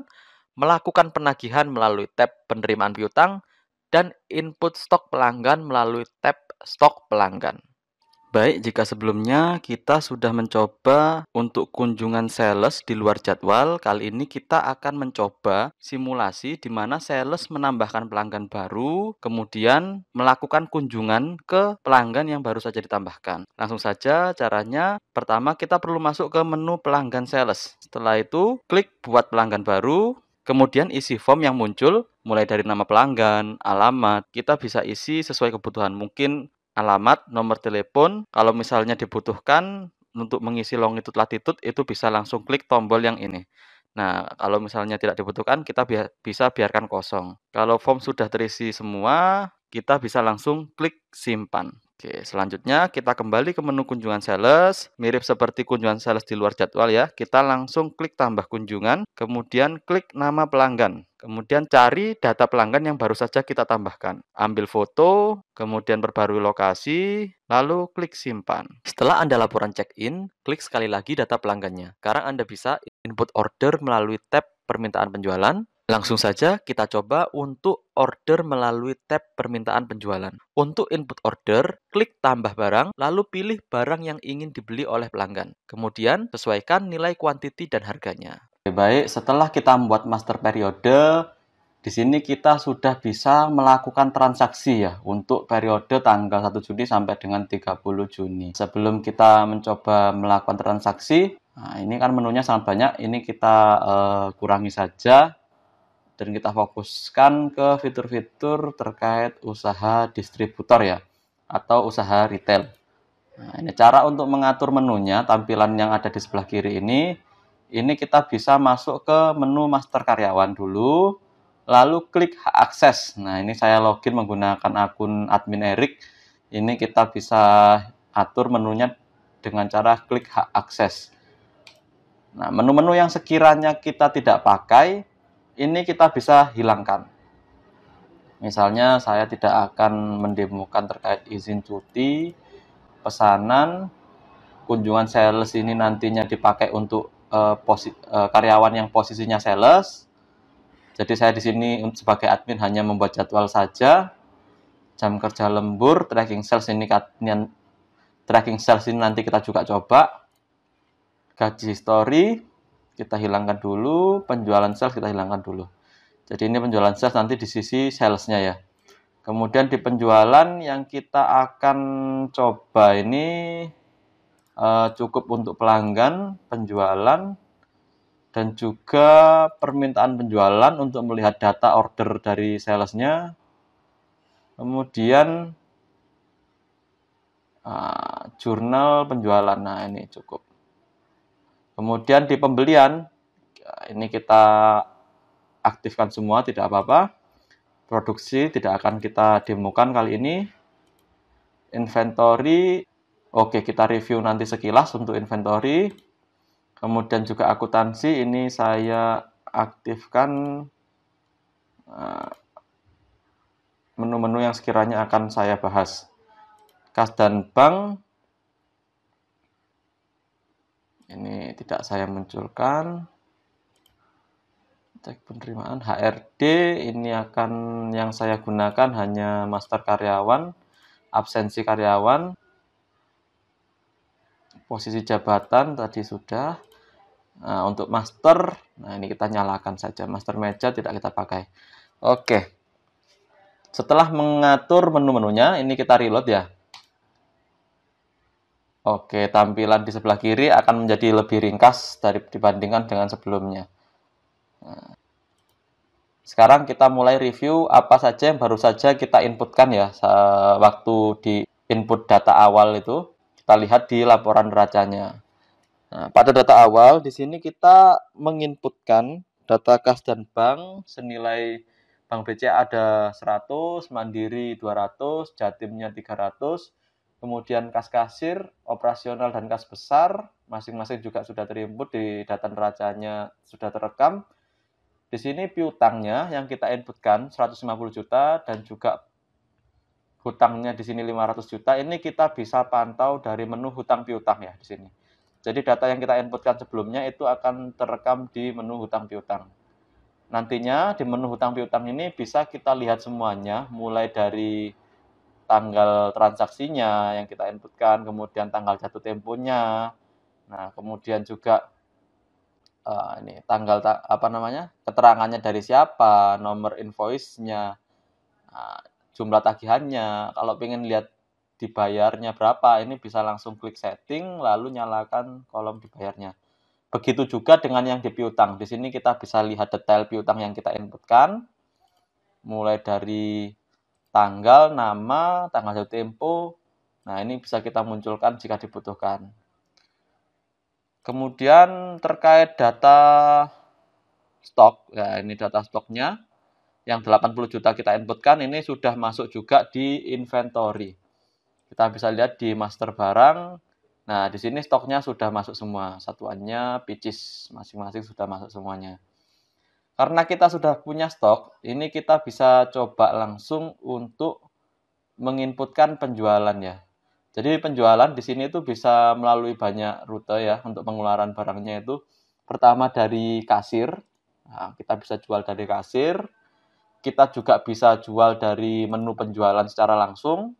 melakukan penagihan melalui tab penerimaan piutang, dan input stok pelanggan melalui tab stok pelanggan. Baik, jika sebelumnya kita sudah mencoba untuk kunjungan sales di luar jadwal, kali ini kita akan mencoba simulasi di mana sales menambahkan pelanggan baru, kemudian melakukan kunjungan ke pelanggan yang baru saja ditambahkan. Langsung saja caranya, pertama kita perlu masuk ke menu pelanggan sales. Setelah itu, klik buat pelanggan baru, Kemudian isi form yang muncul, mulai dari nama pelanggan, alamat, kita bisa isi sesuai kebutuhan. Mungkin alamat, nomor telepon, kalau misalnya dibutuhkan untuk mengisi longitude latitude, itu bisa langsung klik tombol yang ini. Nah, kalau misalnya tidak dibutuhkan, kita bisa biarkan kosong. Kalau form sudah terisi semua, kita bisa langsung klik simpan. Oke, selanjutnya kita kembali ke menu kunjungan sales. Mirip seperti kunjungan sales di luar jadwal ya. Kita langsung klik tambah kunjungan, kemudian klik nama pelanggan. Kemudian cari data pelanggan yang baru saja kita tambahkan. Ambil foto, kemudian perbarui lokasi, lalu klik simpan. Setelah Anda laporan check-in, klik sekali lagi data pelanggannya. Sekarang Anda bisa input order melalui tab permintaan penjualan. Langsung saja kita coba untuk order melalui tab permintaan penjualan. Untuk input order, klik tambah barang, lalu pilih barang yang ingin dibeli oleh pelanggan. Kemudian sesuaikan nilai kuantiti dan harganya. Baik, setelah kita membuat master periode, di sini kita sudah bisa melakukan transaksi ya untuk periode tanggal 1 Juni sampai dengan 30 Juni. Sebelum kita mencoba melakukan transaksi, nah ini kan menunya sangat banyak, ini kita kurangi saja dan kita fokuskan ke fitur-fitur terkait usaha distributor ya atau usaha retail. Nah, ini cara untuk mengatur menunya, tampilan yang ada di sebelah kiri ini kita bisa masuk ke menu master karyawan dulu, lalu klik hak akses. Nah, ini saya login menggunakan akun admin Erik. Ini kita bisa atur menunya dengan cara klik hak akses. Nah, menu-menu yang sekiranya kita tidak pakai, ini kita bisa hilangkan. Misalnya saya tidak akan mendemokan terkait izin cuti, pesanan, kunjungan sales ini nantinya dipakai untuk karyawan yang posisinya sales. Jadi saya di sini sebagai admin hanya membuat jadwal saja. Jam kerja lembur, tracking sales ini nanti kita juga coba. Gaji history kita hilangkan dulu, penjualan sales kita hilangkan dulu. Jadi ini penjualan sales nanti di sisi salesnya ya. Kemudian di penjualan yang kita akan coba ini cukup untuk pelanggan, penjualan, dan juga permintaan penjualan untuk melihat data order dari salesnya. Kemudian jurnal penjualan, nah ini cukup. Kemudian di pembelian, ini kita aktifkan semua, tidak apa-apa. Produksi tidak akan kita demokan kali ini. Inventory, oke kita review nanti sekilas untuk inventory. Kemudian juga akuntansi, ini saya aktifkan menu-menu yang sekiranya akan saya bahas. Kas dan bank, ini tidak saya munculkan. Cek penerimaan HRD, ini akan yang saya gunakan hanya master karyawan, absensi karyawan, posisi jabatan tadi sudah. Nah, untuk master, nah ini kita nyalakan saja. Master meja tidak kita pakai. Oke. Setelah mengatur menu-menunya, ini kita reload ya. Oke, tampilan di sebelah kiri akan menjadi lebih ringkas dibandingkan dengan sebelumnya. Nah, sekarang kita mulai review apa saja yang baru saja kita inputkan ya waktu di input data awal itu. Kita lihat di laporan neracanya. Nah, pada data awal di sini kita menginputkan data kas dan bank senilai Bank BCA ada 100, Mandiri 200, Jatimnya 300, kemudian kas kasir, operasional dan kas besar masing-masing juga sudah terinput di data neracanya sudah terekam. Di sini piutangnya yang kita inputkan 150 juta dan juga hutangnya di sini 500 juta. Ini kita bisa pantau dari menu hutang piutang ya di sini. Jadi data yang kita inputkan sebelumnya itu akan terekam di menu hutang piutang. Nantinya di menu hutang piutang ini bisa kita lihat semuanya mulai dari tanggal transaksinya yang kita inputkan, kemudian tanggal jatuh temponya. Nah, kemudian juga ini tanggal keterangannya dari siapa, nomor invoice-nya, jumlah tagihannya. Kalau pengen lihat dibayarnya berapa, ini bisa langsung klik setting lalu nyalakan kolom dibayarnya. Begitu juga dengan yang di piutang. Di sini kita bisa lihat detail piutang yang kita inputkan, mulai dari tanggal, nama, tanggal jatuh tempo. Nah, ini bisa kita munculkan jika dibutuhkan. Kemudian terkait data stok, ya ini data stoknya. Yang 80 juta kita inputkan ini sudah masuk juga di inventory. Kita bisa lihat di master barang. Nah, di sini stoknya sudah masuk semua. Satuannya, pieces, masing-masing sudah masuk semuanya. Karena kita sudah punya stok, ini kita bisa coba langsung untuk menginputkan penjualan ya. Jadi penjualan di sini itu bisa melalui banyak rute ya untuk pengeluaran barangnya itu. Pertama dari kasir. Nah, kita bisa jual dari kasir. Kita juga bisa jual dari menu penjualan secara langsung.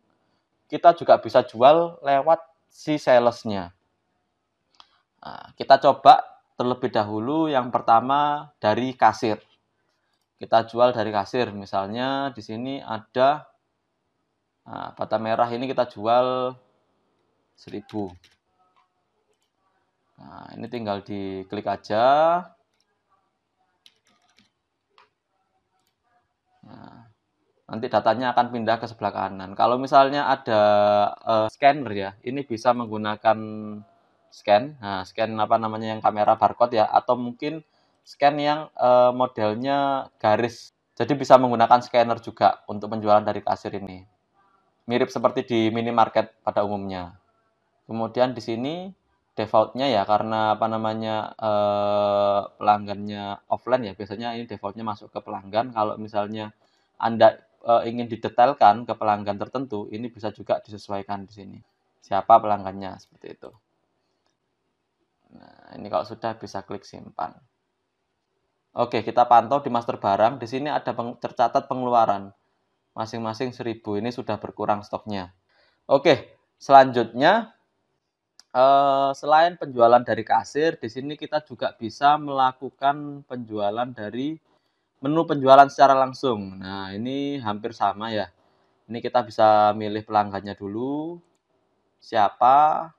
Kita juga bisa jual lewat si salesnya. Nah, kita coba terlebih dahulu yang pertama dari kasir. Kita jual dari kasir. Misalnya di sini ada bata merah ini kita jual 1000. Nah, ini tinggal diklik aja. Nah, nanti datanya akan pindah ke sebelah kanan. Kalau misalnya ada scanner ya, ini bisa menggunakan scan. Nah, scan apa namanya yang kamera barcode ya, atau mungkin scan yang modelnya garis. Jadi bisa menggunakan scanner juga untuk penjualan dari kasir ini. Mirip seperti di minimarket pada umumnya. Kemudian di sini defaultnya ya karena apa namanya pelanggannya offline ya, biasanya ini defaultnya masuk ke pelanggan. Kalau misalnya Anda ingin didetailkan ke pelanggan tertentu, ini bisa juga disesuaikan di sini. Siapa pelanggannya, seperti itu. Nah, ini kalau sudah bisa klik simpan. Oke, kita pantau di master barang. Di sini ada tercatat pengeluaran. Masing-masing 1000, ini sudah berkurang stoknya. Oke, selanjutnya selain penjualan dari kasir, di sini kita juga bisa melakukan penjualan dari menu penjualan secara langsung. Nah, ini hampir sama ya. Ini kita bisa milih pelanggannya dulu, siapa,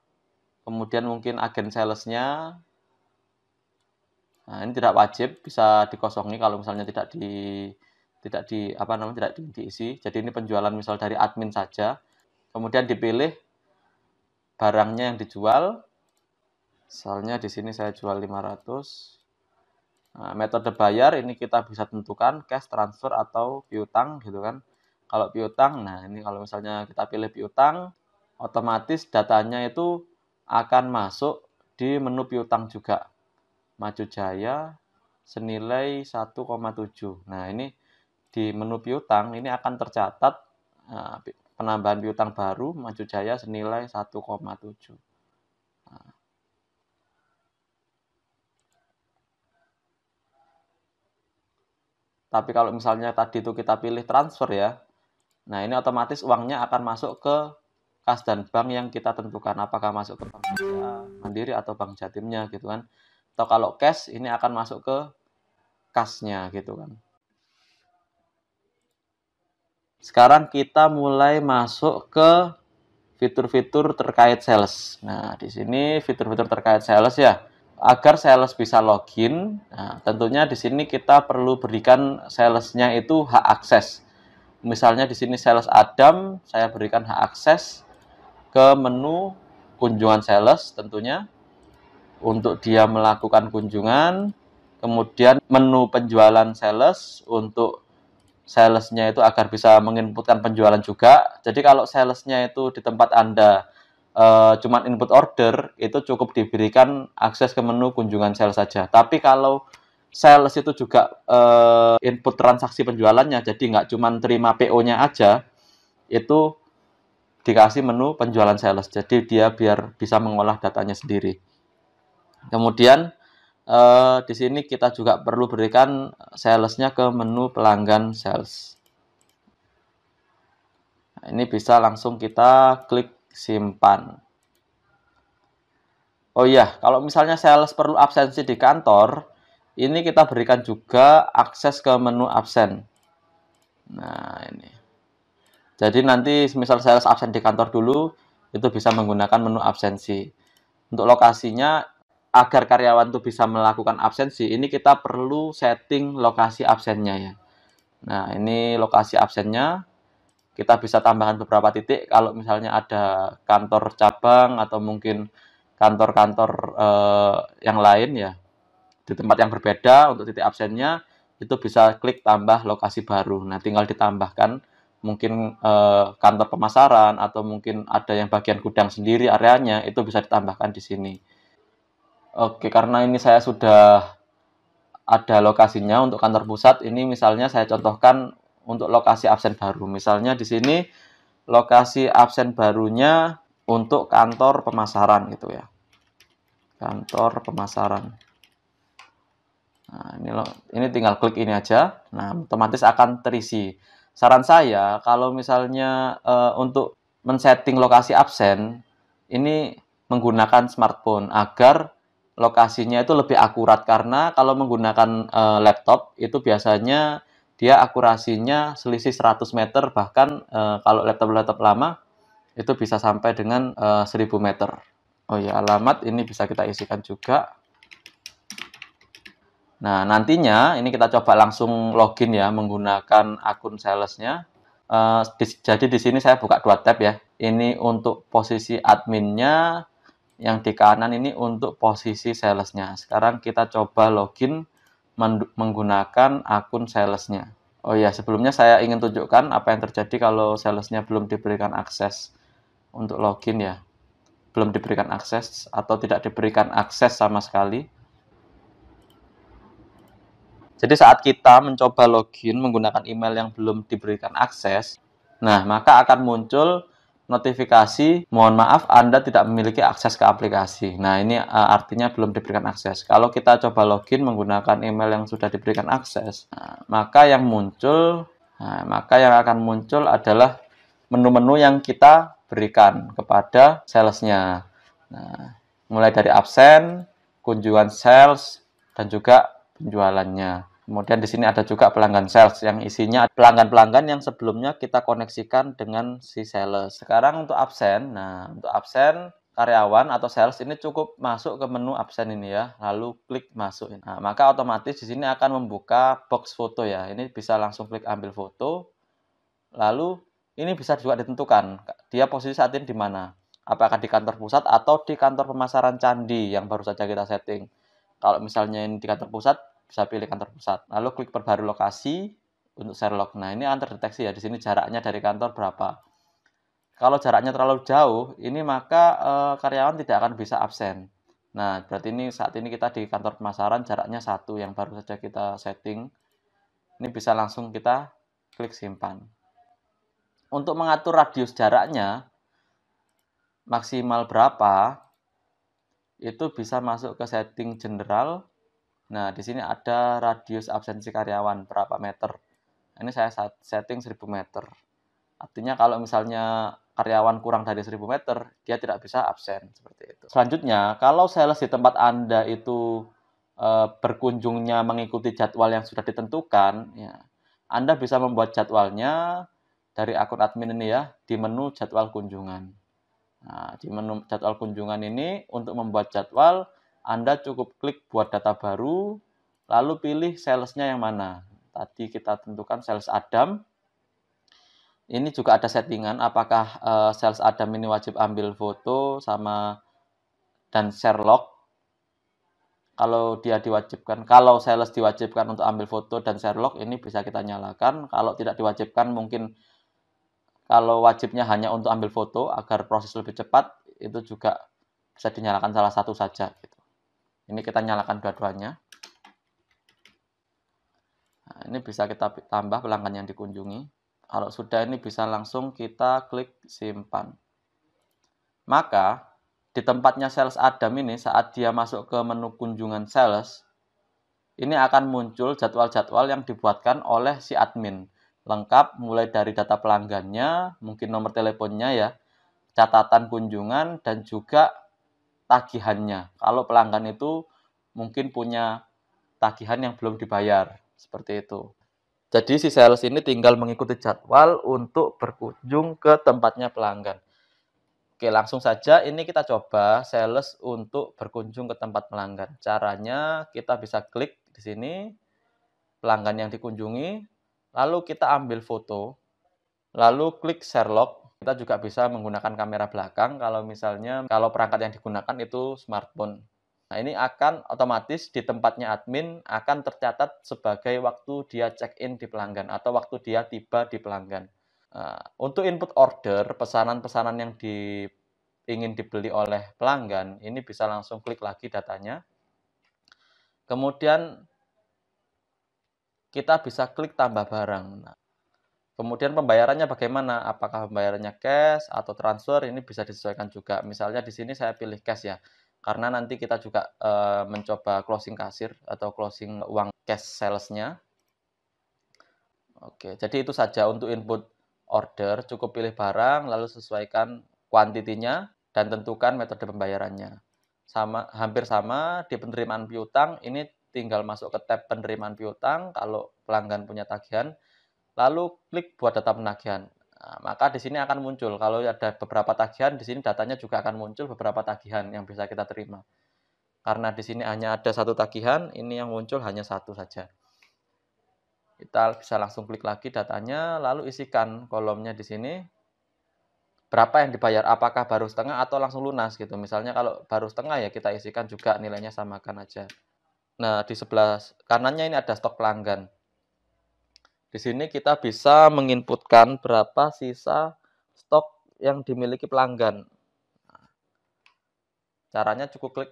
kemudian mungkin agen salesnya. Nah, ini tidak wajib, bisa dikosongi kalau misalnya tidak diisi. Jadi ini penjualan misal dari admin saja. Kemudian dipilih barangnya yang dijual. Misalnya di sini saya jual 500. Nah, metode bayar ini kita bisa tentukan cash, transfer, atau piutang gitu kan. Kalau piutang, nah ini kalau misalnya kita pilih piutang, otomatis datanya itu akan masuk di menu piutang juga. Maju Jaya senilai 1,7. Nah, ini di menu piutang ini akan tercatat penambahan piutang baru Maju Jaya senilai 1,7. Nah, tapi kalau misalnya tadi itu kita pilih transfer ya, nah ini otomatis uangnya akan masuk ke kas dan bank yang kita tentukan, apakah masuk ke Bank Mandiri atau Bank Jatimnya gitu kan. Atau kalau cash ini akan masuk ke kasnya gitu kan. Sekarang kita mulai masuk ke fitur-fitur terkait sales. Nah, di sini fitur-fitur terkait sales ya. Agar sales bisa login, nah, tentunya di sini kita perlu berikan salesnya itu hak akses. Misalnya di sini sales Adam, saya berikan hak akses ke menu kunjungan sales tentunya untuk dia melakukan kunjungan, kemudian menu penjualan sales untuk salesnya itu agar bisa menginputkan penjualan juga. Jadi kalau salesnya itu di tempat Anda cuma input order, itu cukup diberikan akses ke menu kunjungan sales saja. Tapi kalau sales itu juga input transaksi penjualannya, jadi nggak cuma terima PO-nya aja, itu dikasih menu penjualan sales. Jadi dia biar bisa mengolah datanya sendiri. Kemudian di sini kita juga perlu berikan salesnya ke menu pelanggan sales. Nah, ini bisa langsung kita klik simpan. Oh iya, kalau misalnya sales perlu absensi di kantor, ini kita berikan juga akses ke menu absen. Nah, ini. Jadi nanti misal sales absen di kantor dulu, itu bisa menggunakan menu absensi. Untuk lokasinya agar karyawan tuh bisa melakukan absensi, ini kita perlu setting lokasi absennya ya. Nah, ini lokasi absennya. Kita bisa tambahkan beberapa titik kalau misalnya ada kantor cabang atau mungkin kantor-kantor yang lain ya di tempat yang berbeda untuk titik absennya, itu bisa klik tambah lokasi baru. Nah, tinggal ditambahkan mungkin kantor pemasaran atau mungkin ada yang bagian gudang sendiri areanya, itu bisa ditambahkan di sini. Oke, karena ini saya sudah ada lokasinya untuk kantor pusat, ini misalnya saya contohkan untuk lokasi absen baru. Misalnya di sini lokasi absen barunya untuk kantor pemasaran gitu ya. Kantor pemasaran. Nah, ini tinggal klik ini aja. Nah, otomatis akan terisi. Saran saya kalau misalnya untuk men-setting lokasi absen ini menggunakan smartphone agar lokasinya itu lebih akurat, karena kalau menggunakan laptop itu biasanya dia akurasinya selisih 100 meter, bahkan kalau laptop-laptop lama itu bisa sampai dengan 1000 meter. Oh ya, alamat ini bisa kita isikan juga. Nah, nantinya ini kita coba langsung login ya menggunakan akun salesnya. Jadi di sini saya buka 2 tab ya. Ini untuk posisi adminnya, yang di kanan ini untuk posisi salesnya. Sekarang kita coba login menggunakan akun salesnya. Oh ya, sebelumnya saya ingin tunjukkan apa yang terjadi kalau salesnya belum diberikan akses untuk login ya. Belum diberikan akses atau tidak diberikan akses sama sekali. Jadi saat kita mencoba login menggunakan email yang belum diberikan akses, nah maka akan muncul notifikasi, mohon maaf Anda tidak memiliki akses ke aplikasi. Nah ini artinya belum diberikan akses. Kalau kita coba login menggunakan email yang sudah diberikan akses, maka yang akan muncul adalah menu-menu yang kita berikan kepada salesnya. Nah, mulai dari absen, kunjungan sales, dan juga penjualannya. Kemudian di sini ada juga pelanggan sales yang isinya pelanggan-pelanggan yang sebelumnya kita koneksikan dengan si sales. Sekarang untuk absen. Nah, untuk absen karyawan atau sales ini cukup masuk ke menu absen ini ya, lalu klik masuk. Nah, maka otomatis di sini akan membuka box foto ya. Ini bisa langsung klik ambil foto. Lalu ini bisa juga ditentukan dia posisi saat ini di mana. Apakah di kantor pusat atau di kantor pemasaran Candi yang baru saja kita setting. Kalau misalnya ini di kantor pusat, bisa pilih kantor pusat. Lalu klik perbarui lokasi untuk Sherlock. Nah, ini akan terdeteksi ya di sini jaraknya dari kantor berapa. Kalau jaraknya terlalu jauh, ini maka karyawan tidak akan bisa absen. Nah, berarti ini saat ini kita di kantor pemasaran jaraknya 1 yang baru saja kita setting. Ini bisa langsung kita klik simpan. Untuk mengatur radius jaraknya maksimal berapa, itu bisa masuk ke setting general. Nah, di sini ada radius absensi karyawan berapa meter. Ini saya setting 1000 meter. Artinya kalau misalnya karyawan kurang dari 1000 meter, dia tidak bisa absen seperti itu. Selanjutnya, kalau sales di tempat Anda itu berkunjungnya mengikuti jadwal yang sudah ditentukan, ya, Anda bisa membuat jadwalnya dari akun admin ini ya, di menu jadwal kunjungan. Nah, di menu jadwal kunjungan ini, untuk membuat jadwal, Anda cukup klik buat data baru, lalu pilih salesnya yang mana. Tadi kita tentukan sales Adam. Ini juga ada settingan apakah sales Adam ini wajib ambil foto dan Sherlock. Kalau sales diwajibkan untuk ambil foto dan Sherlock, ini bisa kita nyalakan. Kalau tidak diwajibkan, mungkin kalau wajibnya hanya untuk ambil foto agar proses lebih cepat, itu juga bisa dinyalakan salah satu saja. Gitu. Ini kita nyalakan dua-duanya. Nah, ini bisa kita tambah pelanggan yang dikunjungi. Kalau sudah, ini bisa langsung kita klik simpan. Maka di tempatnya sales Adam ini, saat dia masuk ke menu kunjungan sales, ini akan muncul jadwal-jadwal yang dibuatkan oleh si admin. Lengkap mulai dari data pelanggannya, mungkin nomor teleponnya ya, catatan kunjungan, dan juga tagihannya. Kalau pelanggan itu mungkin punya tagihan yang belum dibayar, seperti itu. Jadi si sales ini tinggal mengikuti jadwal untuk berkunjung ke tempatnya pelanggan. Oke, langsung saja ini kita coba sales untuk berkunjung ke tempat pelanggan. Caranya kita bisa klik di sini, pelanggan yang dikunjungi, lalu kita ambil foto, lalu klik share log. Kita juga bisa menggunakan kamera belakang kalau perangkat yang digunakan itu smartphone. Nah, ini akan otomatis di tempatnya admin akan tercatat sebagai waktu dia check-in di pelanggan atau waktu dia tiba di pelanggan. Untuk input order, pesanan-pesanan yang ingin dibeli oleh pelanggan, ini bisa langsung klik lagi datanya. Kemudian kita bisa klik tambah barang. Nah, kemudian pembayarannya bagaimana? Apakah pembayarannya cash atau transfer? Ini bisa disesuaikan juga. Misalnya di sini saya pilih cash ya, karena nanti kita juga mencoba closing kasir atau closing uang cash salesnya. Oke, jadi itu saja untuk input order. Cukup pilih barang, lalu sesuaikan kuantitinya dan tentukan metode pembayarannya. Hampir sama di penerimaan piutang, ini tinggal masuk ke tab penerimaan piutang kalau pelanggan punya tagihan, lalu klik buat data penagihan. Nah, maka di sini akan muncul kalau ada beberapa tagihan, di sini datanya juga akan muncul beberapa tagihan yang bisa kita terima. Karena di sini hanya ada satu tagihan, ini yang muncul hanya satu saja. Kita bisa langsung klik lagi datanya, lalu isikan kolomnya di sini. Berapa yang dibayar, apakah baru setengah atau langsung lunas gitu. Misalnya kalau baru setengah ya kita isikan juga nilainya samakan aja. Nah, di sebelah kanannya ini ada stok pelanggan. Di sini kita bisa menginputkan berapa sisa stok yang dimiliki pelanggan. Caranya cukup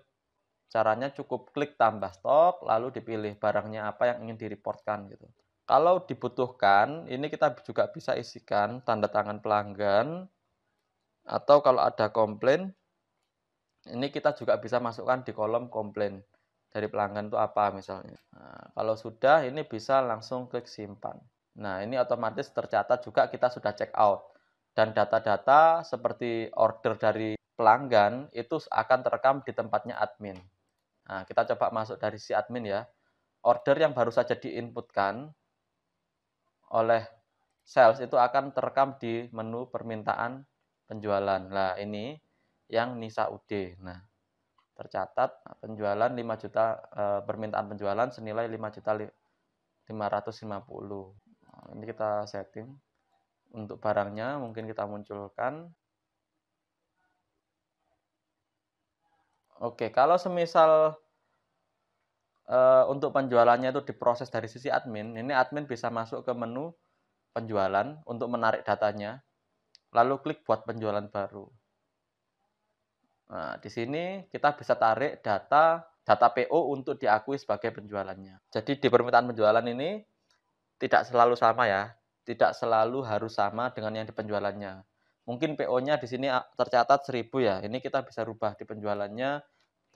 klik tambah stok, lalu dipilih barangnya apa yang ingin direportkan gitu. Kalau dibutuhkan, ini kita juga bisa isikan tanda tangan pelanggan, atau kalau ada komplain, ini kita juga bisa masukkan di kolom komplain dari pelanggan itu apa misalnya. Nah, kalau sudah, ini bisa langsung klik simpan. Nah, ini otomatis tercatat juga kita sudah check out. Dan data-data seperti order dari pelanggan itu akan terekam di tempatnya admin. Nah, kita coba masuk dari si admin ya. Order yang baru saja diinputkan oleh sales itu akan terekam di menu permintaan penjualan. Nah, ini yang Nisa UD. Nah, tercatat penjualan 5 juta, permintaan penjualan senilai 5.550. Nah, ini kita setting. Untuk barangnya mungkin kita munculkan. Oke, kalau semisal untuk penjualannya itu diproses dari sisi admin, ini admin bisa masuk ke menu penjualan untuk menarik datanya, lalu klik buat penjualan baru. Nah, di sini kita bisa tarik data PO untuk diakui sebagai penjualannya. Jadi di permintaan penjualan ini tidak selalu sama ya, tidak selalu harus sama dengan yang di penjualannya. Mungkin PO-nya di sini tercatat 1.000 ya, ini kita bisa rubah di penjualannya,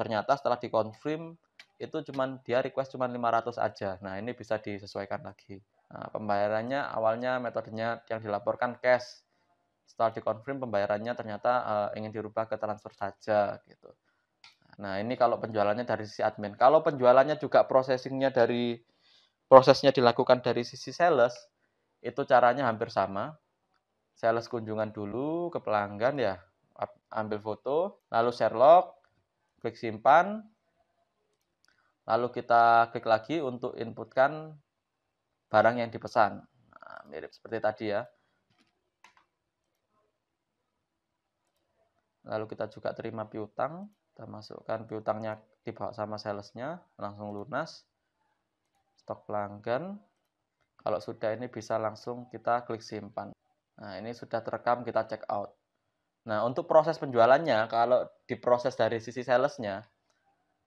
ternyata setelah dikonfirm itu dia request cuma 500 aja. Nah, ini bisa disesuaikan lagi. Nah, pembayarannya awalnya metodenya yang dilaporkan cash. Setelah dikonfirm pembayarannya ternyata ingin dirubah ke transfer saja gitu. Nah, ini kalau penjualannya dari sisi admin. Kalau penjualannya juga prosesnya dilakukan dari sisi sales, itu caranya hampir sama. Sales kunjungan dulu ke pelanggan ya, ambil foto, lalu share log, klik simpan, lalu kita klik lagi untuk inputkan barang yang dipesan. Nah, mirip seperti tadi ya. Lalu kita juga terima piutang, kita masukkan piutangnya dibawa sama salesnya, langsung lunas. Stok pelanggan, kalau sudah ini bisa langsung kita klik simpan. Nah, ini sudah terekam, kita check out. Nah, untuk proses penjualannya, kalau diproses dari sisi salesnya,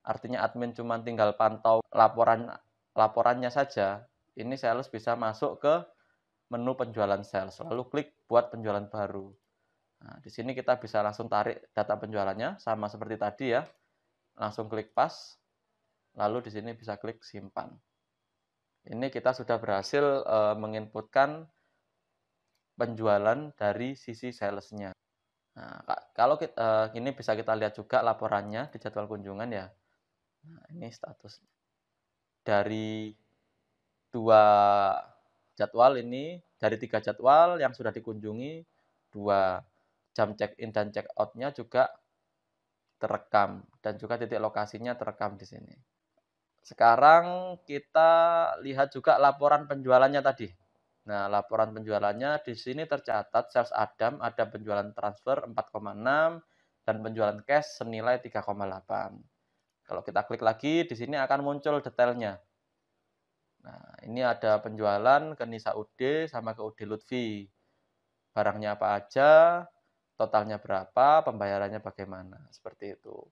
artinya admin cuma tinggal pantau laporannya saja, ini sales bisa masuk ke menu penjualan sales, lalu klik buat penjualan baru. Nah, di sini kita bisa langsung tarik data penjualannya, sama seperti tadi ya. Langsung klik pas, lalu di sini bisa klik simpan. Ini kita sudah berhasil menginputkan penjualan dari sisi salesnya. Nah, kalau ini bisa kita lihat juga laporannya di jadwal kunjungan ya. Nah, ini status dari 2 jadwal ini, dari 3 jadwal yang sudah dikunjungi 2. jam check-in dan check-out-nya juga terekam, dan juga titik lokasinya terekam di sini. Sekarang kita lihat juga laporan penjualannya tadi. Nah, laporan penjualannya di sini tercatat sales Adam ada penjualan transfer 4,6 dan penjualan cash senilai 3,8. Kalau kita klik lagi, di sini akan muncul detailnya. Nah, ini ada penjualan ke Nisa UD sama ke UD Lutfi. Barangnya apa aja, totalnya berapa, pembayarannya bagaimana, seperti itu.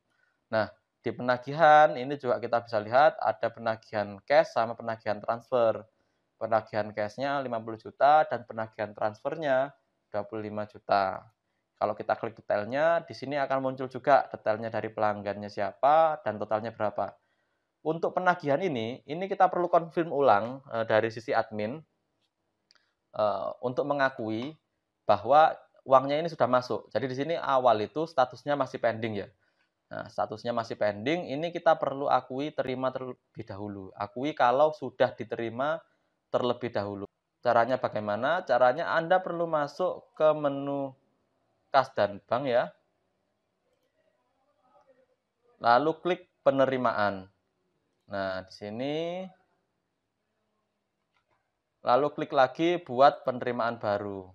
Nah, di penagihan ini juga kita bisa lihat ada penagihan cash sama penagihan transfer. Penagihan cash-nya 50 juta dan penagihan transfernya 25 juta. Kalau kita klik detailnya, di sini akan muncul juga detailnya dari pelanggannya siapa dan totalnya berapa. Untuk penagihan ini kita perlu confirm ulang dari sisi admin untuk mengakui bahwa uangnya ini sudah masuk. Jadi di sini awal itu statusnya masih pending ya. Nah, statusnya masih pending, ini kita perlu akui terima terlebih dahulu. Akui kalau sudah diterima terlebih dahulu. Caranya bagaimana? Caranya Anda perlu masuk ke menu kas dan bank ya. Lalu klik penerimaan. Nah, di sini lalu klik lagi buat penerimaan baru.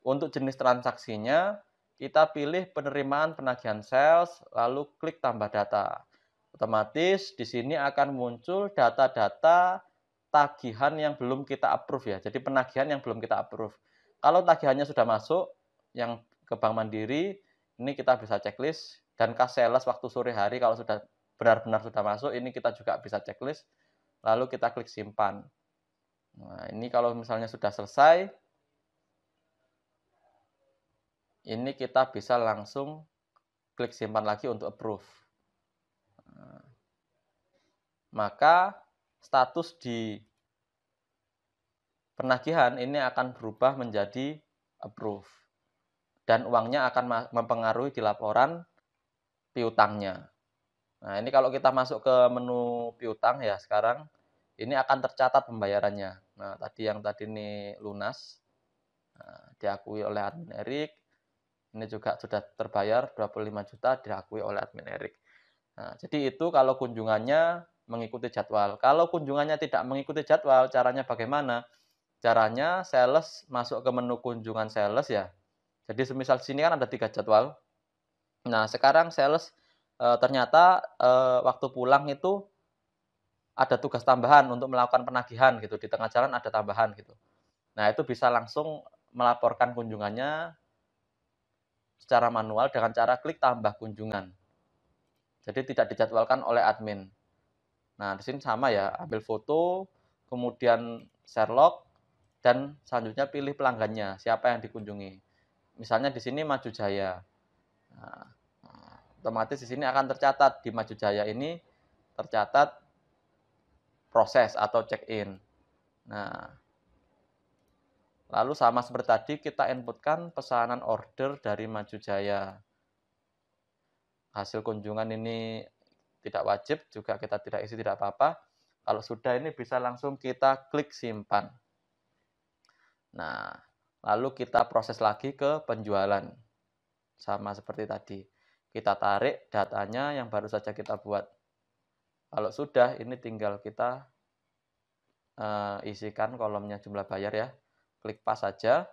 Untuk jenis transaksinya, kita pilih penerimaan penagihan sales, lalu klik tambah data. Otomatis di sini akan muncul data-data tagihan yang belum kita approve ya. Jadi penagihan yang belum kita approve. Kalau tagihannya sudah masuk, yang ke Bank Mandiri, ini kita bisa checklist. Dan kas sales waktu sore hari kalau sudah benar-benar sudah masuk, ini kita juga bisa checklist. Lalu kita klik simpan. Nah, ini kalau misalnya sudah selesai, ini kita bisa langsung klik simpan lagi untuk approve. Maka status di penagihan ini akan berubah menjadi approve. Dan uangnya akan mempengaruhi di laporan piutangnya. Nah, ini kalau kita masuk ke menu piutang ya sekarang, ini akan tercatat pembayarannya. Nah, yang tadi ini lunas, diakui oleh admin Erik. Ini juga sudah terbayar 25 juta diakui oleh admin Erik. Nah, jadi itu kalau kunjungannya mengikuti jadwal. Kalau kunjungannya tidak mengikuti jadwal, caranya bagaimana? Caranya sales masuk ke menu kunjungan sales ya. Jadi semisal sini kan ada 3 jadwal. Nah, sekarang sales ternyata waktu pulang itu ada tugas tambahan untuk melakukan penagihan gitu. Di tengah jalan ada tambahan gitu. Nah, itu bisa langsung melaporkan kunjungannya secara manual dengan cara klik tambah kunjungan. Jadi tidak dijadwalkan oleh admin. Nah, di sini sama ya, ambil foto, kemudian share log, dan selanjutnya pilih pelanggannya, siapa yang dikunjungi. Misalnya di sini Maju Jaya. Nah, otomatis di sini akan tercatat di Maju Jaya ini tercatat proses atau check-in. Nah, lalu sama seperti tadi kita inputkan pesanan order dari Maju Jaya. Hasil kunjungan ini tidak wajib, juga kita tidak isi tidak apa-apa. Kalau sudah ini bisa langsung kita klik simpan. Nah, lalu kita proses lagi ke penjualan. Sama seperti tadi. Kita tarik datanya yang baru saja kita buat. Kalau sudah, ini tinggal kita isikan kolomnya jumlah bayar ya. Klik pas saja,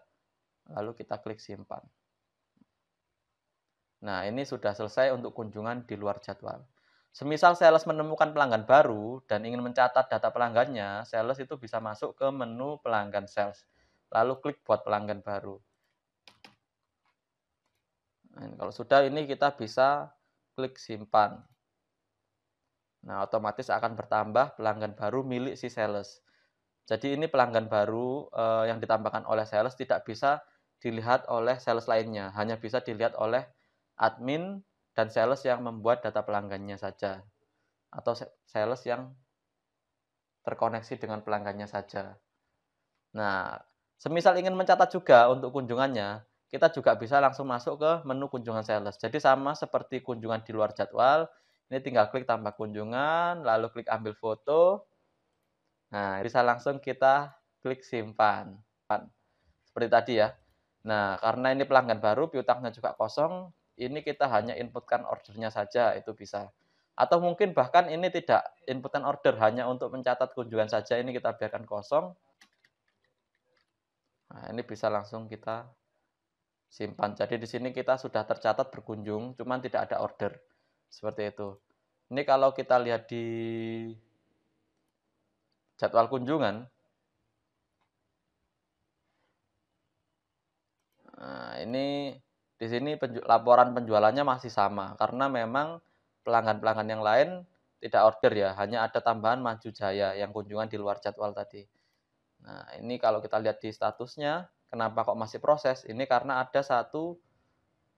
lalu kita klik simpan. Nah, ini sudah selesai untuk kunjungan di luar jadwal. Semisal sales menemukan pelanggan baru dan ingin mencatat data pelanggannya, sales itu bisa masuk ke menu pelanggan sales. Lalu klik buat pelanggan baru. Nah, kalau sudah ini kita bisa klik simpan. Nah, otomatis akan bertambah pelanggan baru milik si sales. Jadi ini pelanggan baru yang ditambahkan oleh sales tidak bisa dilihat oleh sales lainnya. Hanya bisa dilihat oleh admin dan sales yang membuat data pelanggannya saja. Atau sales yang terkoneksi dengan pelanggannya saja. Nah, semisal ingin mencatat juga untuk kunjungannya, kita juga bisa langsung masuk ke menu kunjungan sales. Jadi sama seperti kunjungan di luar jadwal, ini tinggal klik tambah kunjungan, lalu klik ambil foto. Nah, bisa langsung kita klik simpan. Seperti tadi ya. Nah, karena ini pelanggan baru, piutangnya juga kosong, ini kita hanya inputkan ordernya saja, itu bisa. Atau mungkin bahkan ini tidak inputkan order, hanya untuk mencatat kunjungan saja, ini kita biarkan kosong. Nah, ini bisa langsung kita simpan. Jadi di sini kita sudah tercatat berkunjung, cuman tidak ada order. Seperti itu. Ini kalau kita lihat di jadwal kunjungan, nah, ini di sini laporan penjualannya masih sama karena memang pelanggan-pelanggan yang lain tidak order ya, hanya ada tambahan Maju Jaya yang kunjungan di luar jadwal tadi. Nah, ini kalau kita lihat di statusnya, kenapa kok masih proses? Ini karena ada satu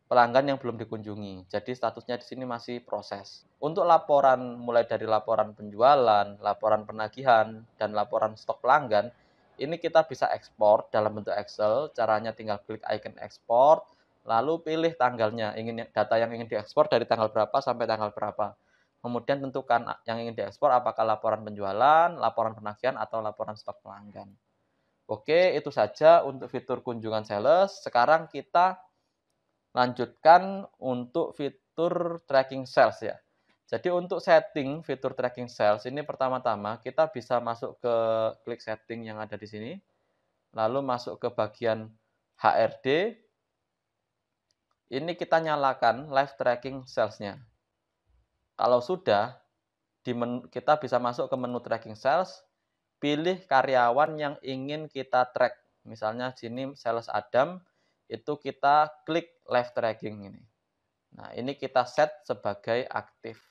pelanggan yang belum dikunjungi. Jadi statusnya di sini masih proses. Untuk laporan mulai dari laporan penjualan, laporan penagihan, dan laporan stok pelanggan, ini kita bisa ekspor dalam bentuk Excel. Caranya tinggal klik icon ekspor, lalu pilih tanggalnya, data yang ingin diekspor dari tanggal berapa sampai tanggal berapa. Kemudian tentukan yang ingin diekspor apakah laporan penjualan, laporan penagihan, atau laporan stok pelanggan. Oke, itu saja untuk fitur kunjungan sales. Sekarang kita lanjutkan untuk fitur tracking sales ya. Jadi untuk setting fitur tracking sales ini pertama-tama kita bisa masuk ke klik setting yang ada di sini. Lalu masuk ke bagian HRD. Ini kita nyalakan live tracking sales-nya. Kalau sudah, kita bisa masuk ke menu tracking sales, pilih karyawan yang ingin kita track. Misalnya sini sales Adam, itu kita klik live tracking ini. Nah, ini kita set sebagai aktif.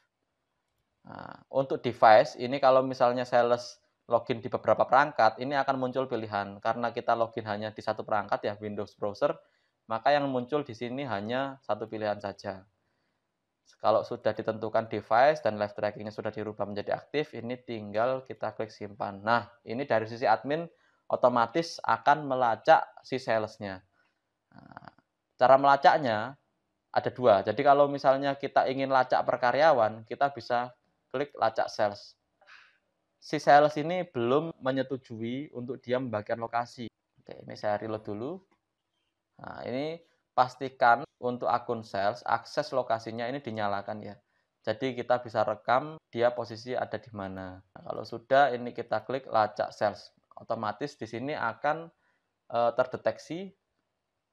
Nah, untuk device, ini kalau misalnya sales login di beberapa perangkat, ini akan muncul pilihan. Karena kita login hanya di satu perangkat ya, Windows Browser, maka yang muncul di sini hanya satu pilihan saja. Kalau sudah ditentukan device dan live trackingnya sudah dirubah menjadi aktif, ini tinggal kita klik simpan. Nah, ini dari sisi admin otomatis akan melacak si salesnya. Nah, cara melacaknya ada dua. Jadi kalau misalnya kita ingin lacak per karyawan, kita bisa klik lacak sales. Si sales ini belum menyetujui untuk dia membagikan lokasi. Oke, ini saya reload dulu. Nah, ini pastikan untuk akun sales, akses lokasinya ini dinyalakan ya. Jadi kita bisa rekam dia posisi ada di mana. Nah, kalau sudah, ini kita klik lacak sales. Otomatis di sini akan terdeteksi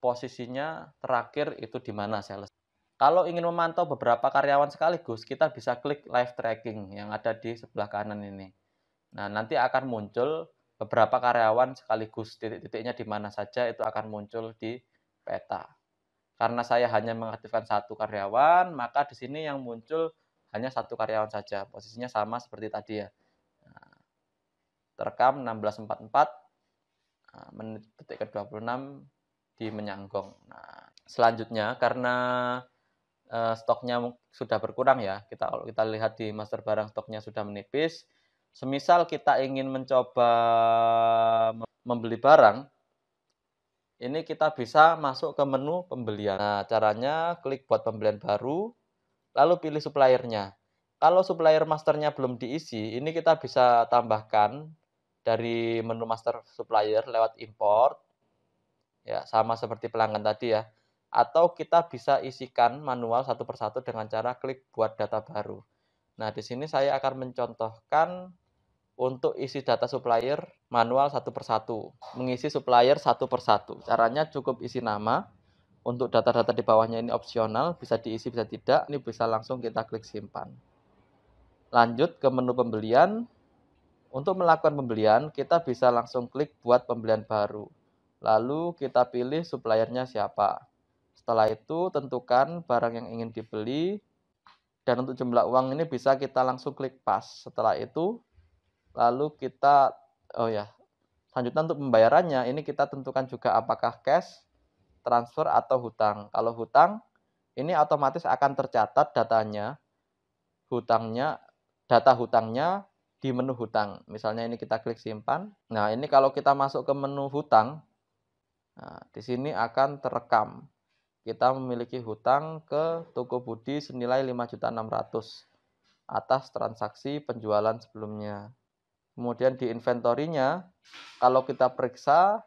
posisinya terakhir itu di mana sales. Kalau ingin memantau beberapa karyawan sekaligus, kita bisa klik live tracking yang ada di sebelah kanan ini. Nah, nanti akan muncul beberapa karyawan sekaligus, titik-titiknya di mana saja itu akan muncul di peta. Karena saya hanya mengaktifkan satu karyawan, maka di sini yang muncul hanya satu karyawan saja. Posisinya sama seperti tadi ya. Nah, terekam 16.44, menit detik ke-26 di Menyanggong. Nah, selanjutnya karena stoknya sudah berkurang ya. Kalau kita lihat di master barang stoknya sudah menipis. Semisal kita ingin mencoba membeli barang, ini kita bisa masuk ke menu pembelian. Nah, caranya klik buat pembelian baru, lalu pilih suppliernya. Kalau supplier masternya belum diisi, ini kita bisa tambahkan dari menu master supplier lewat import. Ya, sama seperti pelanggan tadi ya. Atau kita bisa isikan manual satu persatu dengan cara klik buat data baru. Nah, di sini saya akan mencontohkan untuk isi data supplier manual satu persatu. Mengisi supplier satu persatu. Caranya cukup isi nama. Untuk data-data di bawahnya ini opsional, bisa diisi, bisa tidak. Ini bisa langsung kita klik simpan. Lanjut ke menu pembelian. Untuk melakukan pembelian, kita bisa langsung klik buat pembelian baru. Lalu kita pilih suppliernya siapa. Setelah itu tentukan barang yang ingin dibeli. Dan untuk jumlah uang ini bisa kita langsung klik pas. Setelah itu, lalu kita, selanjutnya untuk pembayarannya, ini kita tentukan juga apakah cash, transfer, atau hutang. Kalau hutang, ini otomatis akan tercatat data hutangnya di menu hutang. Misalnya ini kita klik simpan. Nah, ini kalau kita masuk ke menu hutang, nah, di sini akan terekam. Kita memiliki hutang ke Toko Budi senilai 5.600.000 atas transaksi penjualan sebelumnya. Kemudian di inventorinya, kalau kita periksa,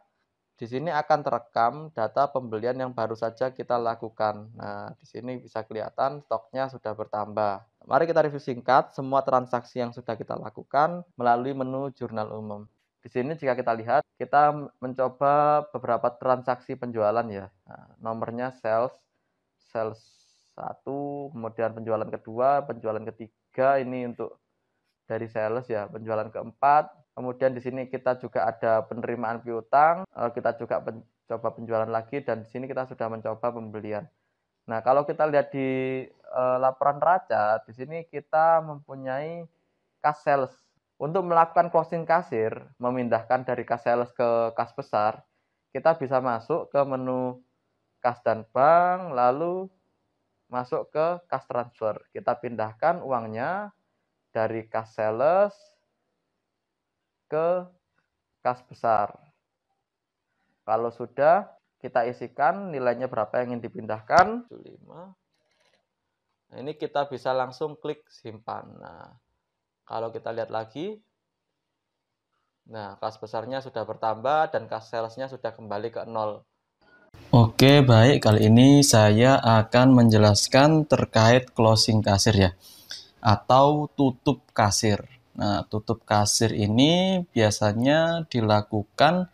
Di sini akan terekam data pembelian yang baru saja kita lakukan. Nah, di sini bisa kelihatan stoknya sudah bertambah. Mari kita review singkat semua transaksi yang sudah kita lakukan melalui menu jurnal umum. Di sini jika kita lihat, kita mencoba beberapa transaksi penjualan ya. Nah, nomornya sales 1, kemudian penjualan kedua, penjualan ketiga ini untuk dari sales ya, penjualan keempat. Kemudian di sini kita juga ada penerimaan piutang, kita juga coba penjualan lagi, dan di sini kita sudah mencoba pembelian. Nah, kalau kita lihat di laporan neraca, di sini kita mempunyai kas sales. Untuk melakukan closing kasir, memindahkan dari kas sales ke kas besar, kita bisa masuk ke menu kas dan bank, lalu masuk ke kas transfer. Kita pindahkan uangnya dari kas sales ke kas besar. Kalau sudah, kita isikan nilainya berapa yang ingin dipindahkan. 5. Nah, ini kita bisa langsung klik simpan. Nah, kalau kita lihat lagi, nah kas besarnya sudah bertambah dan kas salesnya sudah kembali ke 0. Oke, baik. Kali ini saya akan menjelaskan terkait closing kasir ya, atau tutup kasir. Nah, tutup kasir ini biasanya dilakukan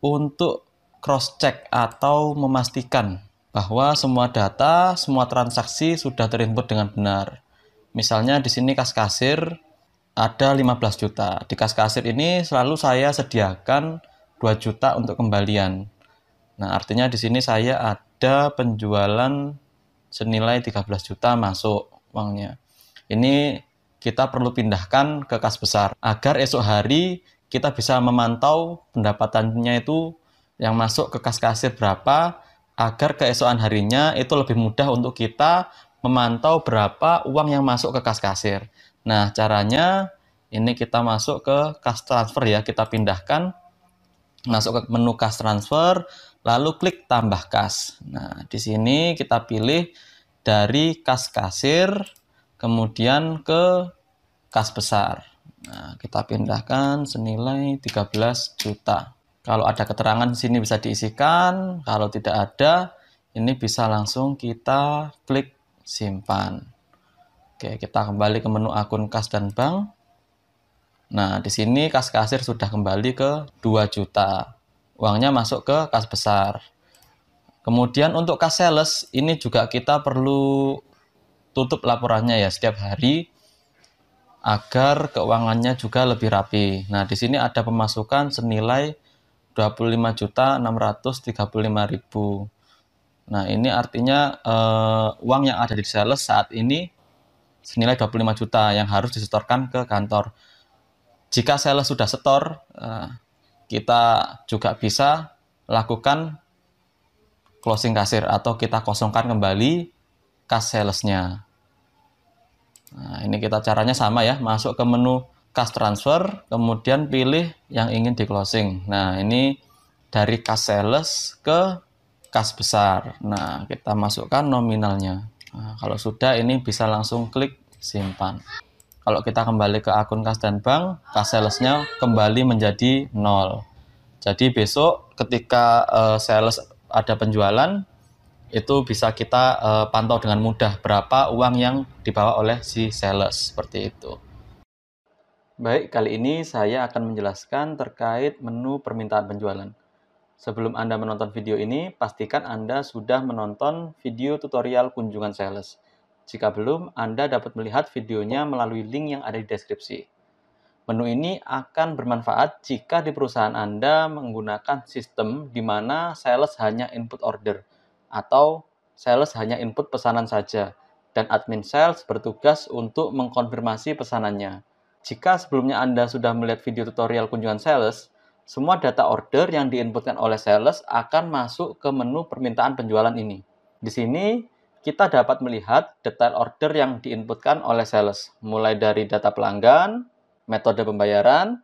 untuk cross-check atau memastikan bahwa semua data, semua transaksi sudah terinput dengan benar. Misalnya di sini kas kasir ada 15 juta. Di kas kasir ini selalu saya sediakan 2 juta untuk kembalian. Nah, artinya di sini saya ada penjualan senilai 13 juta masuk uangnya. Ini kita perlu pindahkan ke kas besar agar esok hari kita bisa memantau pendapatannya itu yang masuk ke kas kasir berapa, agar keesokan harinya itu lebih mudah untuk kita memantau berapa uang yang masuk ke kas kasir. Nah, caranya ini kita masuk ke kas transfer ya, kita pindahkan masuk ke menu kas transfer, lalu klik tambah kas. Nah, di sini kita pilih dari kas kasir, kemudian ke kas besar. Nah, kita pindahkan senilai 13 juta. Kalau ada keterangan di sini bisa diisikan, kalau tidak ada, ini bisa langsung kita klik simpan. Oke, kita kembali ke menu akun kas dan bank. Nah, di sini kas kasir sudah kembali ke 2 juta. Uangnya masuk ke kas besar. Kemudian untuk kas sales, ini juga kita perlu tutup laporannya ya setiap hari agar keuangannya juga lebih rapi. Nah, di sini ada pemasukan senilai 25.635.000. Nah, ini artinya uang yang ada di sales saat ini senilai 25 juta yang harus disetorkan ke kantor. Jika sales sudah setor, kita juga bisa lakukan closing kasir atau kita kosongkan kembali kas salesnya. Nah, ini kita caranya sama ya, masuk ke menu kas transfer, kemudian pilih yang ingin di closing. Nah, ini dari kas sales ke kas besar. Nah, kita masukkan nominalnya. Nah, kalau sudah, ini bisa langsung klik simpan. Kalau kita kembali ke akun kas dan bank, kas salesnya kembali menjadi 0. Jadi besok ketika sales ada penjualan, itu bisa kita pantau dengan mudah berapa uang yang dibawa oleh si sales, seperti itu. Baik, kali ini saya akan menjelaskan terkait menu permintaan penjualan. Sebelum Anda menonton video ini, pastikan Anda sudah menonton video tutorial kunjungan sales. Jika belum, Anda dapat melihat videonya melalui link yang ada di deskripsi. Menu ini akan bermanfaat jika di perusahaan Anda menggunakan sistem di mana sales hanya input order atau sales hanya input pesanan saja dan admin sales bertugas untuk mengkonfirmasi pesanannya. Jika sebelumnya Anda sudah melihat video tutorial kunjungan sales, semua data order yang diinputkan oleh sales akan masuk ke menu permintaan penjualan ini. Di sini kita dapat melihat detail order yang diinputkan oleh sales, mulai dari data pelanggan, metode pembayaran,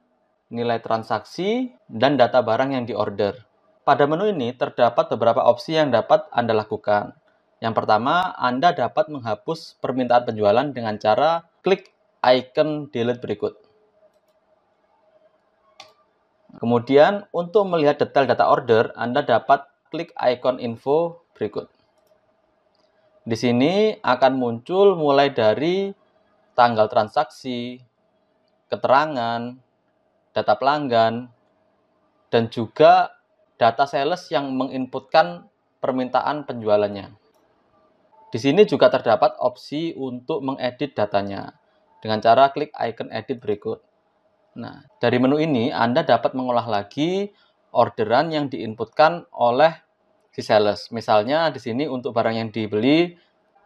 nilai transaksi, dan data barang yang diorder. Pada menu ini terdapat beberapa opsi yang dapat Anda lakukan. Yang pertama, Anda dapat menghapus permintaan penjualan dengan cara klik icon delete berikut. Kemudian untuk melihat detail data order, Anda dapat klik ikon info berikut. Di sini akan muncul mulai dari tanggal transaksi, keterangan, data pelanggan, dan juga data sales yang menginputkan permintaan penjualannya. Di sini juga terdapat opsi untuk mengedit datanya dengan cara klik icon edit berikut. Nah, dari menu ini Anda dapat mengolah lagi orderan yang diinputkan oleh si sales. Misalnya di sini untuk barang yang dibeli,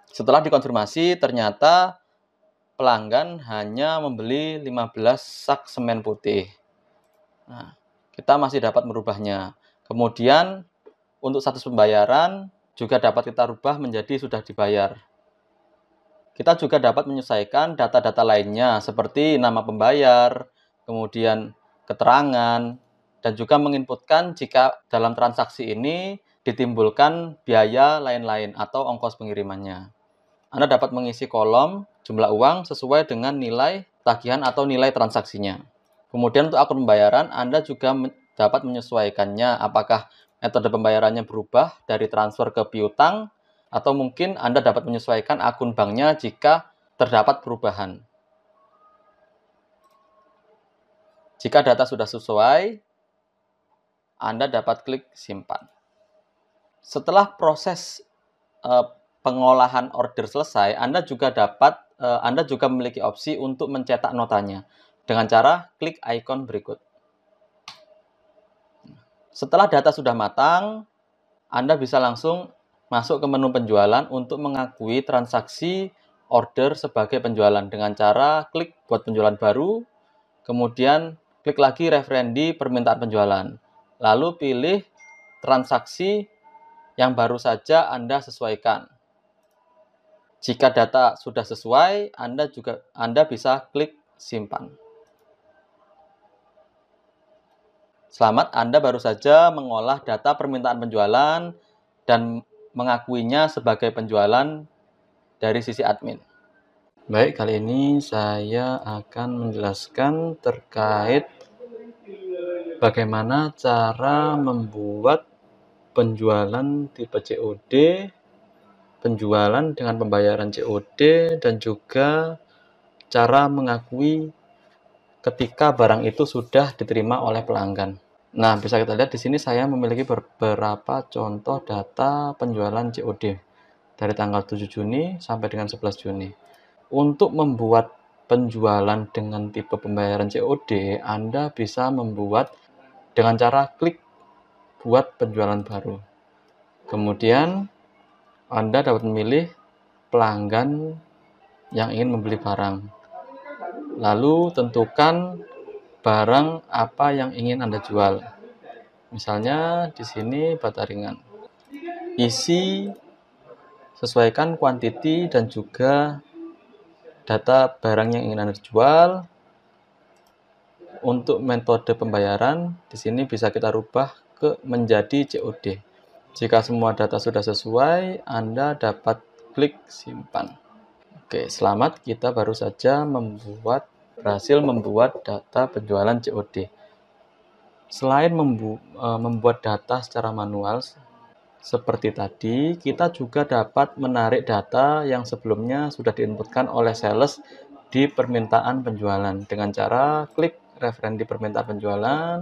setelah dikonfirmasi ternyata pelanggan hanya membeli 15 sak semen putih. Nah, kita masih dapat merubahnya. Kemudian untuk status pembayaran juga dapat kita rubah menjadi sudah dibayar. Kita juga dapat menyesuaikan data-data lainnya seperti nama pembayar, kemudian keterangan, dan juga menginputkan jika dalam transaksi ini ditimbulkan biaya lain-lain atau ongkos pengirimannya. Anda dapat mengisi kolom jumlah uang sesuai dengan nilai tagihan atau nilai transaksinya. Kemudian untuk akun pembayaran, Anda juga dapat menyesuaikannya apakah metode pembayarannya berubah dari transfer ke piutang, atau mungkin Anda dapat menyesuaikan akun banknya jika terdapat perubahan. Jika data sudah sesuai, Anda dapat klik simpan. Setelah proses pengolahan order selesai, Anda juga memiliki opsi untuk mencetak notanya dengan cara klik ikon berikut. Setelah data sudah matang, Anda bisa langsung masuk ke menu penjualan untuk mengakui transaksi order sebagai penjualan dengan cara klik buat penjualan baru, kemudian klik lagi referensi permintaan penjualan, lalu pilih transaksi yang baru saja Anda sesuaikan. Jika data sudah sesuai, Anda bisa klik simpan. Selamat, Anda baru saja mengolah data permintaan penjualan dan mengakuinya sebagai penjualan dari sisi admin. Baik, kali ini saya akan menjelaskan terkait bagaimana cara membuat penjualan tipe COD, penjualan dengan pembayaran COD, dan juga cara mengakui ketika barang itu sudah diterima oleh pelanggan. Nah, bisa kita lihat di sini saya memiliki beberapa contoh data penjualan COD dari tanggal 7 Juni sampai dengan 11 Juni. Untuk membuat penjualan dengan tipe pembayaran COD, Anda bisa membuat dengan cara klik buat penjualan baru. Kemudian Anda dapat memilih pelanggan yang ingin membeli barang. Lalu tentukan barang apa yang ingin Anda jual. Misalnya di sini bata ringan. Isi, sesuaikan kuantiti dan juga data barang yang ingin Anda jual. Untuk metode pembayaran, di sini bisa kita rubah menjadi COD. Jika semua data sudah sesuai, Anda dapat klik simpan. Oke, selamat, kita baru saja berhasil membuat data penjualan COD. Selain membuat data secara manual seperti tadi, kita juga dapat menarik data yang sebelumnya sudah diinputkan oleh sales di permintaan penjualan dengan cara klik referensi permintaan penjualan,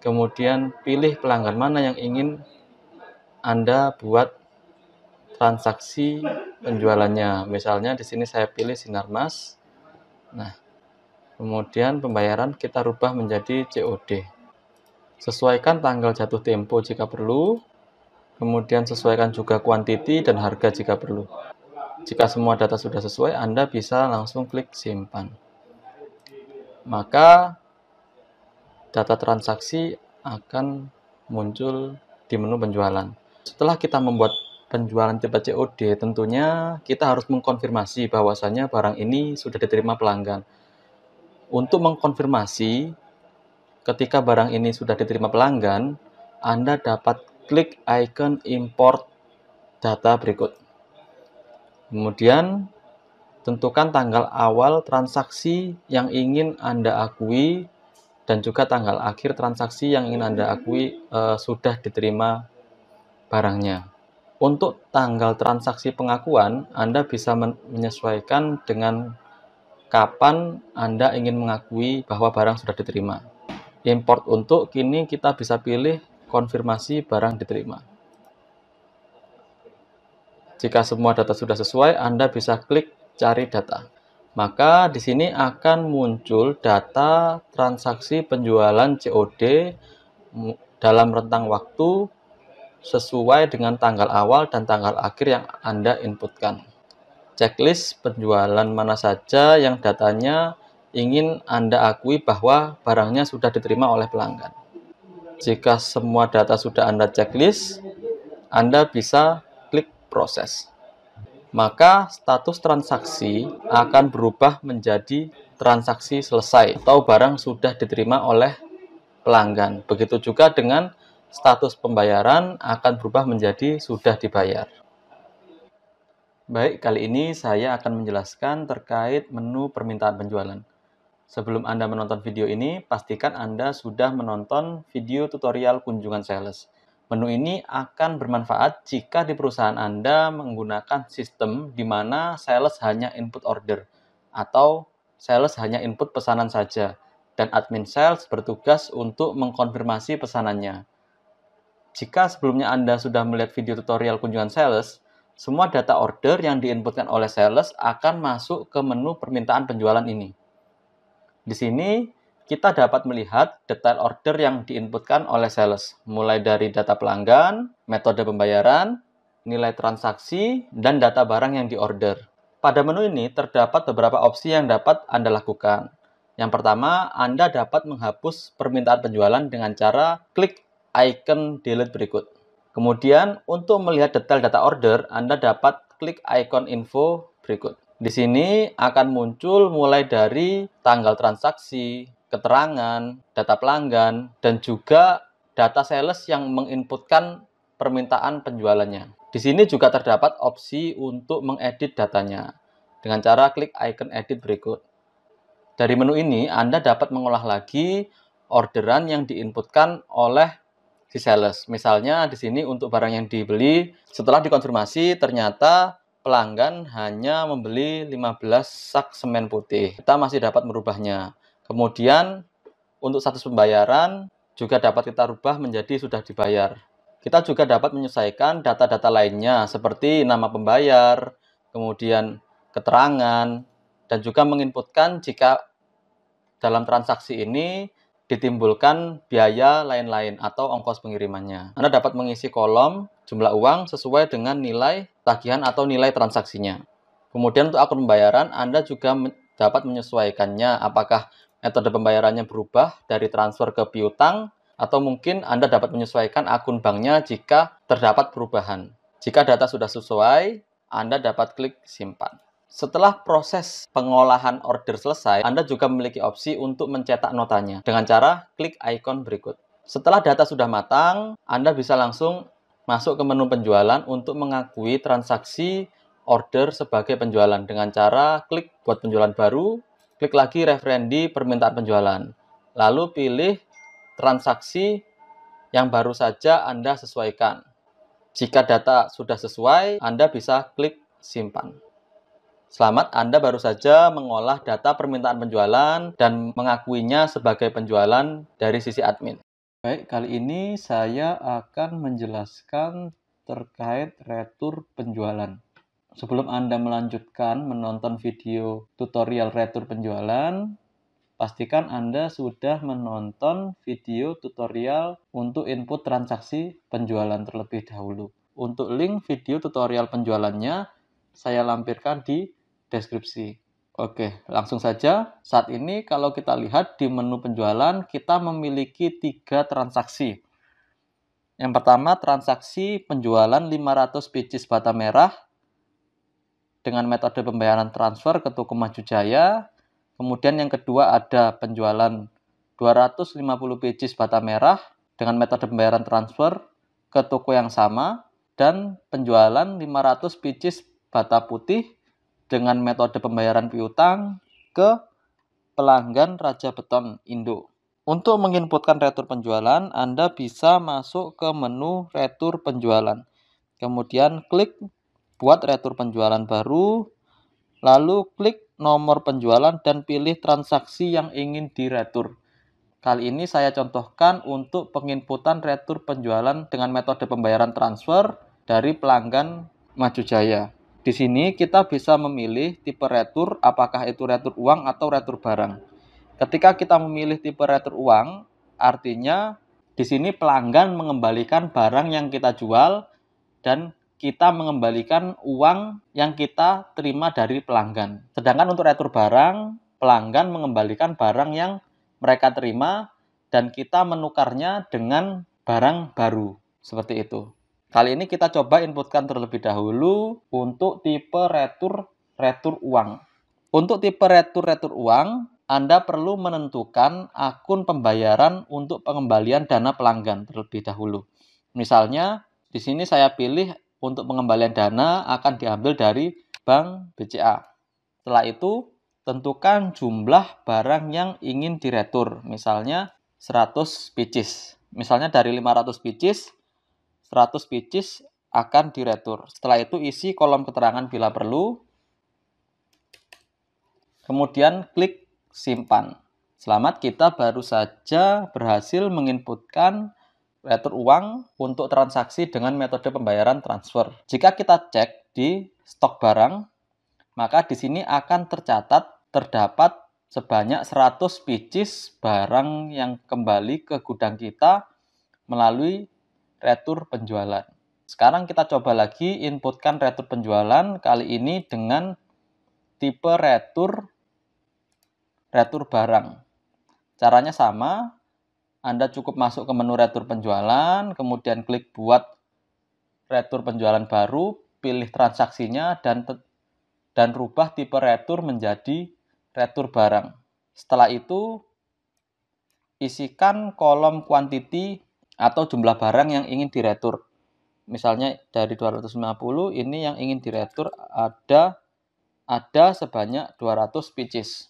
kemudian pilih pelanggan mana yang ingin Anda buat transaksi penjualannya. Misalnya di sini saya pilih Sinarmas. Nah, kemudian pembayaran kita rubah menjadi COD. Sesuaikan tanggal jatuh tempo jika perlu. Kemudian sesuaikan juga kuantiti dan harga jika perlu. Jika semua data sudah sesuai, Anda bisa langsung klik simpan. Maka data transaksi akan muncul di menu penjualan. Setelah kita membuat penjualan tipe COD, tentunya kita harus mengkonfirmasi bahwasannya barang ini sudah diterima pelanggan. Untuk mengkonfirmasi ketika barang ini sudah diterima pelanggan, Anda dapat klik icon import data berikut. Kemudian, tentukan tanggal awal transaksi yang ingin Anda akui dan juga tanggal akhir transaksi yang ingin Anda akui sudah diterima barangnya. Untuk tanggal transaksi pengakuan, Anda bisa menyesuaikan dengan kapan Anda ingin mengakui bahwa barang sudah diterima. Import untuk, kini kita bisa pilih konfirmasi barang diterima. Jika semua data sudah sesuai, Anda bisa klik cari data. Maka di sini akan muncul data transaksi penjualan COD dalam rentang waktu sesuai dengan tanggal awal dan tanggal akhir yang Anda inputkan. Checklist penjualan mana saja yang datanya ingin Anda akui bahwa barangnya sudah diterima oleh pelanggan. Jika semua data sudah Anda checklist, Anda bisa klik proses. Maka status transaksi akan berubah menjadi transaksi selesai atau barang sudah diterima oleh pelanggan. Begitu juga dengan status pembayaran akan berubah menjadi sudah dibayar. Baik, kali ini saya akan menjelaskan terkait menu permintaan penjualan. Sebelum Anda menonton video ini, pastikan Anda sudah menonton video tutorial kunjungan sales. Menu ini akan bermanfaat jika di perusahaan Anda menggunakan sistem di mana sales hanya input order atau sales hanya input pesanan saja dan admin sales bertugas untuk mengkonfirmasi pesanannya. Jika sebelumnya Anda sudah melihat video tutorial kunjungan sales, semua data order yang diinputkan oleh sales akan masuk ke menu permintaan penjualan ini. Di sini kita dapat melihat detail order yang diinputkan oleh sales, mulai dari data pelanggan, metode pembayaran, nilai transaksi, dan data barang yang diorder. Pada menu ini terdapat beberapa opsi yang dapat Anda lakukan. Yang pertama, Anda dapat menghapus permintaan penjualan dengan cara klik icon delete berikut. Kemudian, untuk melihat detail data order, Anda dapat klik icon info berikut. Di sini akan muncul mulai dari tanggal transaksi, keterangan, data pelanggan, dan juga data sales yang menginputkan permintaan penjualannya. Di sini juga terdapat opsi untuk mengedit datanya dengan cara klik icon edit berikut. Dari menu ini, Anda dapat mengolah lagi orderan yang diinputkan oleh si sales. Misalnya di sini untuk barang yang dibeli, setelah dikonfirmasi ternyata pelanggan hanya membeli 15 sak semen putih. Kita masih dapat merubahnya. Kemudian untuk status pembayaran juga dapat kita rubah menjadi sudah dibayar. Kita juga dapat menyesuaikan data-data lainnya seperti nama pembayar, kemudian keterangan, dan juga menginputkan jika dalam transaksi ini ditimbulkan biaya lain-lain atau ongkos pengirimannya. Anda dapat mengisi kolom jumlah uang sesuai dengan nilai tagihan atau nilai transaksinya. Kemudian untuk akun pembayaran, Anda juga dapat menyesuaikannya apakah metode pembayarannya berubah dari transfer ke piutang atau mungkin Anda dapat menyesuaikan akun banknya jika terdapat perubahan. Jika data sudah sesuai, Anda dapat klik simpan. Setelah proses pengolahan order selesai, Anda juga memiliki opsi untuk mencetak notanya dengan cara klik icon berikut. Setelah data sudah matang, Anda bisa langsung masuk ke menu penjualan untuk mengakui transaksi order sebagai penjualan dengan cara klik buat penjualan baru, klik lagi referensi permintaan penjualan, lalu pilih transaksi yang baru saja Anda sesuaikan. Jika data sudah sesuai, Anda bisa klik simpan. Selamat, Anda baru saja mengolah data permintaan penjualan dan mengakuinya sebagai penjualan dari sisi admin. Baik, kali ini saya akan menjelaskan terkait retur penjualan. Sebelum Anda melanjutkan menonton video tutorial retur penjualan, pastikan Anda sudah menonton video tutorial untuk input transaksi penjualan terlebih dahulu. Untuk link video tutorial penjualannya, saya lampirkan di deskripsi. Oke, langsung saja. Saat ini kalau kita lihat di menu penjualan, kita memiliki 3 transaksi. Yang pertama, transaksi penjualan 500 pieces bata merah dengan metode pembayaran transfer ke toko Maju Jaya. Kemudian yang kedua ada penjualan 250 pieces bata merah dengan metode pembayaran transfer ke toko yang sama. Dan penjualan 500 pieces bata putih dengan metode pembayaran piutang ke pelanggan Raja Beton Indo. Untuk menginputkan retur penjualan, Anda bisa masuk ke menu retur penjualan. Kemudian klik buat retur penjualan baru, lalu klik nomor penjualan dan pilih transaksi yang ingin diretur. Kali ini saya contohkan untuk penginputan retur penjualan dengan metode pembayaran transfer dari pelanggan Maju Jaya. Di sini kita bisa memilih tipe retur, apakah itu retur uang atau retur barang. Ketika kita memilih tipe retur uang, artinya di sini pelanggan mengembalikan barang yang kita jual dan kita mengembalikan uang yang kita terima dari pelanggan. Sedangkan untuk retur barang, pelanggan mengembalikan barang yang mereka terima dan kita menukarnya dengan barang baru. Seperti itu. Kali ini kita coba inputkan terlebih dahulu untuk tipe retur uang. Untuk tipe retur uang, Anda perlu menentukan akun pembayaran untuk pengembalian dana pelanggan terlebih dahulu. Misalnya, di sini saya pilih untuk pengembalian dana akan diambil dari Bank BCA. Setelah itu, tentukan jumlah barang yang ingin diretur. Misalnya 100 pieces. Misalnya dari 500 pieces, 100 pieces akan diretur. Setelah itu isi kolom keterangan bila perlu. Kemudian klik simpan. Selamat, kita baru saja berhasil menginputkan retur uang untuk transaksi dengan metode pembayaran transfer. Jika kita cek di stok barang, maka di sini akan terdapat sebanyak 100 pieces barang yang kembali ke gudang kita melalui retur penjualan. Sekarang kita coba lagi inputkan retur penjualan, kali ini dengan tipe retur barang. Caranya sama, Anda cukup masuk ke menu retur penjualan, kemudian klik buat retur penjualan baru, pilih transaksinya, dan rubah tipe retur menjadi retur barang. Setelah itu, isikan kolom quantity atau jumlah barang yang ingin diretur. Misalnya dari 250, ini yang ingin diretur ada sebanyak 200 pieces.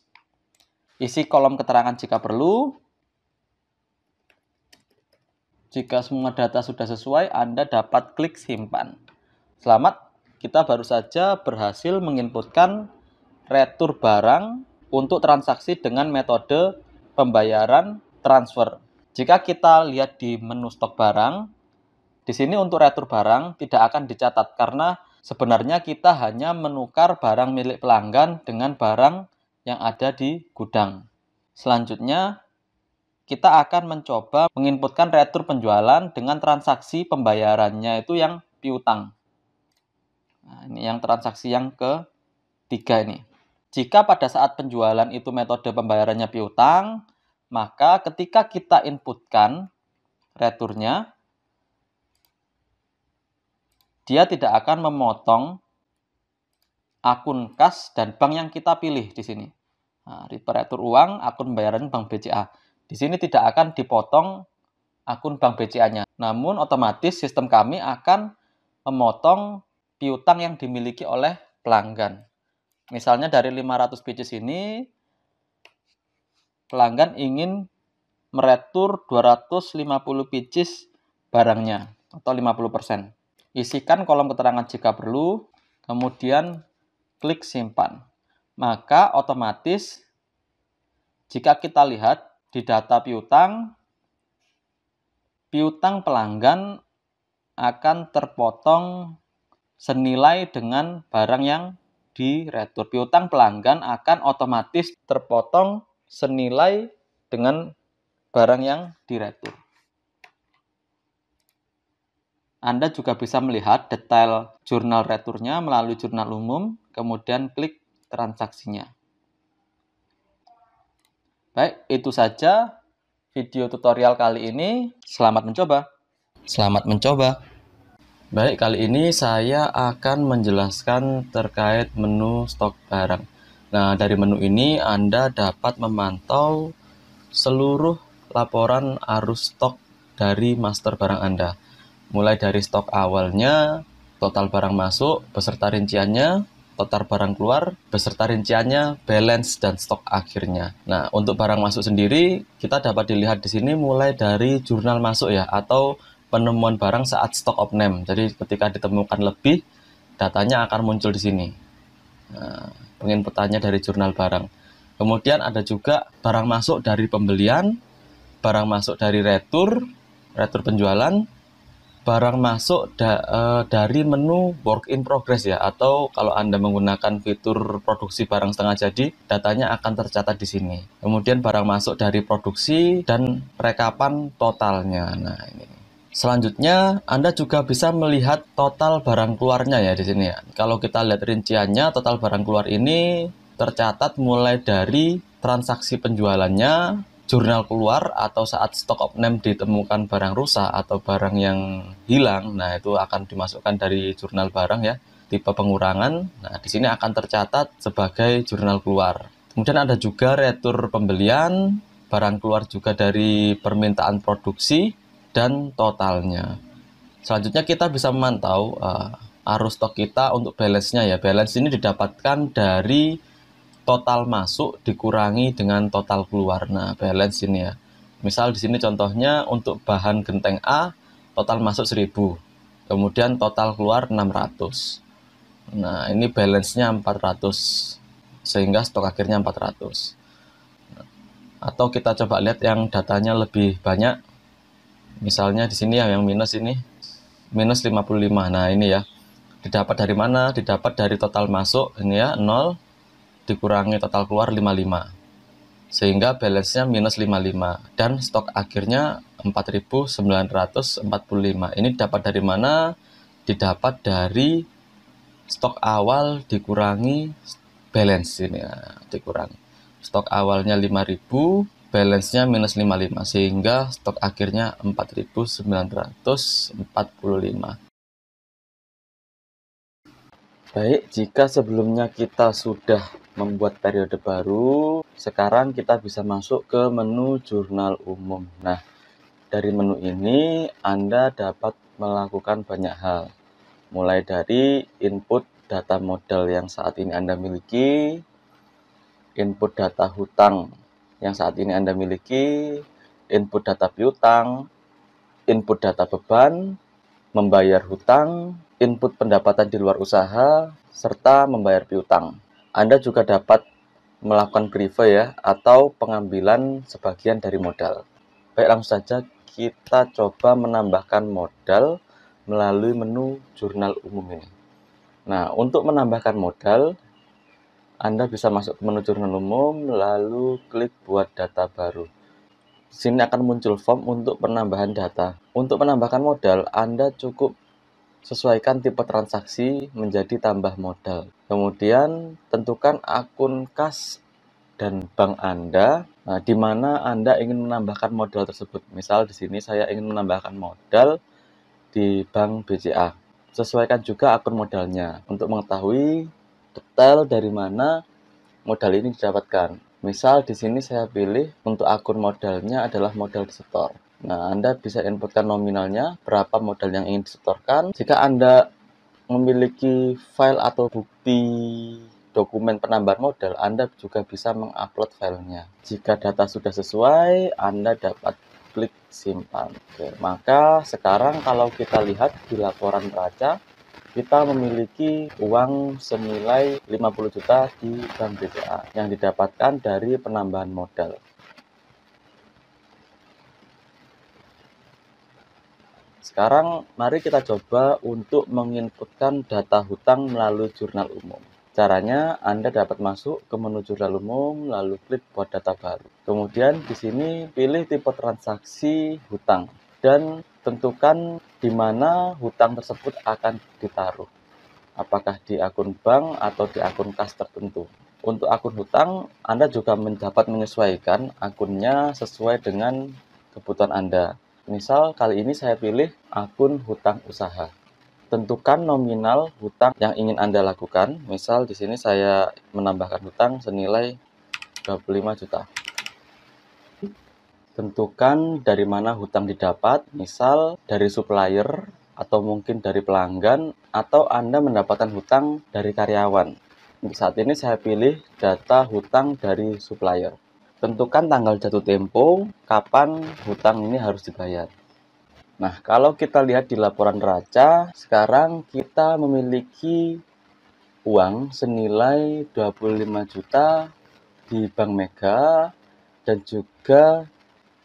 Isi kolom keterangan jika perlu. Jika semua data sudah sesuai, Anda dapat klik simpan. Selamat, kita baru saja berhasil menginputkan retur barang untuk transaksi dengan metode pembayaran transfer. Jika kita lihat di menu stok barang, di sini untuk retur barang tidak akan dicatat karena sebenarnya kita hanya menukar barang milik pelanggan dengan barang yang ada di gudang. Selanjutnya, kita akan mencoba menginputkan retur penjualan dengan transaksi pembayarannya itu yang piutang. Nah, ini yang transaksi yang ketiga ini. Jika pada saat penjualan itu metode pembayarannya piutang, maka ketika kita inputkan returnya, dia tidak akan memotong akun kas dan bank yang kita pilih di sini. Nah, tipe retur uang, akun pembayaran Bank BCA. Di sini tidak akan dipotong akun Bank BCA-nya. Namun otomatis sistem kami akan memotong piutang yang dimiliki oleh pelanggan. Misalnya dari 500 pieces ini, pelanggan ingin meretur 250 pieces barangnya atau 50%. Isikan kolom keterangan jika perlu, kemudian klik simpan. Maka otomatis jika kita lihat di data piutang pelanggan akan terpotong senilai dengan barang yang diretur. Piutang pelanggan akan otomatis terpotong senilai dengan barang yang diretur. Anda juga bisa melihat detail jurnal returnya melalui jurnal umum, kemudian klik transaksinya. Baik, itu saja video tutorial kali ini. Selamat mencoba. Selamat mencoba. Baik, kali ini saya akan menjelaskan terkait menu stok barang. Nah, dari menu ini Anda dapat memantau seluruh laporan arus stok dari master barang Anda. Mulai dari stok awalnya, total barang masuk, beserta rinciannya, total barang keluar beserta rinciannya, balance, dan stok akhirnya. Nah, untuk barang masuk sendiri, kita dapat dilihat di sini mulai dari jurnal masuk ya, atau penemuan barang saat stock of name. Jadi ketika ditemukan lebih, datanya akan muncul di sini. Nah, penginputannya dari jurnal barang. Kemudian ada juga barang masuk dari pembelian, barang masuk dari retur penjualan, barang masuk dari menu work in progress ya, atau kalau Anda menggunakan fitur produksi barang setengah jadi, datanya akan tercatat di sini. Kemudian barang masuk dari produksi dan rekapan totalnya. Nah, ini. Selanjutnya, Anda juga bisa melihat total barang keluarnya ya di sini ya. Kalau kita lihat rinciannya, total barang keluar ini tercatat mulai dari transaksi penjualannya, jurnal keluar atau saat stock of name ditemukan barang rusak atau barang yang hilang. Nah, itu akan dimasukkan dari jurnal barang ya, tipe pengurangan. Nah, di sini akan tercatat sebagai jurnal keluar. Kemudian ada juga retur pembelian, barang keluar juga dari permintaan produksi, dan totalnya. Selanjutnya kita bisa memantau arus stok kita untuk balance-nya ya. Balance ini didapatkan dari total masuk dikurangi dengan total keluar. Nah, balance ini ya. Misal di sini contohnya untuk bahan genteng A, total masuk 1000. Kemudian total keluar 600. Nah, ini balance-nya 400. Sehingga stok akhirnya 400. Atau kita coba lihat yang datanya lebih banyak. Misalnya di sini yang minus ini, minus 55. Nah, ini ya. Didapat dari mana? Didapat dari total masuk, ini ya, 0, dikurangi total keluar 55. Sehingga balance-nya minus 55. Dan stok akhirnya 4.945. Ini dapat dari mana? Didapat dari stok awal dikurangi balance ini ya, dikurangi. Stok awalnya 5.000, balance-nya minus 55, sehingga stok akhirnya 4.945. Baik, jika sebelumnya kita sudah membuat periode baru, sekarang kita bisa masuk ke menu jurnal umum. Nah, dari menu ini Anda dapat melakukan banyak hal. Mulai dari input data modal yang saat ini Anda miliki, input data hutang yang saat ini Anda miliki, input data piutang, input data beban, membayar hutang, input pendapatan di luar usaha, serta membayar piutang. Anda juga dapat melakukan preview ya, atau pengambilan sebagian dari modal. Baik, langsung saja kita coba menambahkan modal melalui menu jurnal umum ini. Nah, untuk menambahkan modal, Anda bisa masuk ke menu jurnal umum, lalu klik buat data baru. Di sini akan muncul form untuk penambahan data. Untuk menambahkan modal, Anda cukup sesuaikan tipe transaksi menjadi tambah modal. Kemudian, tentukan akun kas dan bank Anda, di mana Anda ingin menambahkan modal tersebut. Misal di sini saya ingin menambahkan modal di Bank BCA. Sesuaikan juga akun modalnya untuk mengetahui detail dari mana modal ini didapatkan. Misal di sini saya pilih untuk akun modalnya adalah modal disetor. Nah, Anda bisa inputkan nominalnya, berapa modal yang ingin disetorkan. Jika Anda memiliki file atau bukti dokumen penambahan modal, Anda juga bisa mengupload filenya. Jika data sudah sesuai, Anda dapat klik simpan. Oke, maka sekarang kalau kita lihat di laporan neraca, kita memiliki uang senilai 50 juta di Bank BCA yang didapatkan dari penambahan modal. Sekarang mari kita coba untuk menginputkan data hutang melalui jurnal umum. Caranya, Anda dapat masuk ke menu jurnal umum, lalu klik buat data baru. Kemudian di sini pilih tipe transaksi hutang dan tentukan di mana hutang tersebut akan ditaruh. Apakah di akun bank atau di akun kas tertentu. Untuk akun hutang, Anda juga dapat menyesuaikan akunnya sesuai dengan kebutuhan Anda. Misal kali ini saya pilih akun hutang usaha. Tentukan nominal hutang yang ingin Anda lakukan. Misal di sini saya menambahkan hutang senilai 25 juta. Tentukan dari mana hutang didapat, misal dari supplier, atau mungkin dari pelanggan, atau Anda mendapatkan hutang dari karyawan. Untuk saat ini saya pilih data hutang dari supplier. Tentukan tanggal jatuh tempo, kapan hutang ini harus dibayar. Nah, kalau kita lihat di laporan neraca, sekarang kita memiliki uang senilai 25 juta di Bank Mega dan juga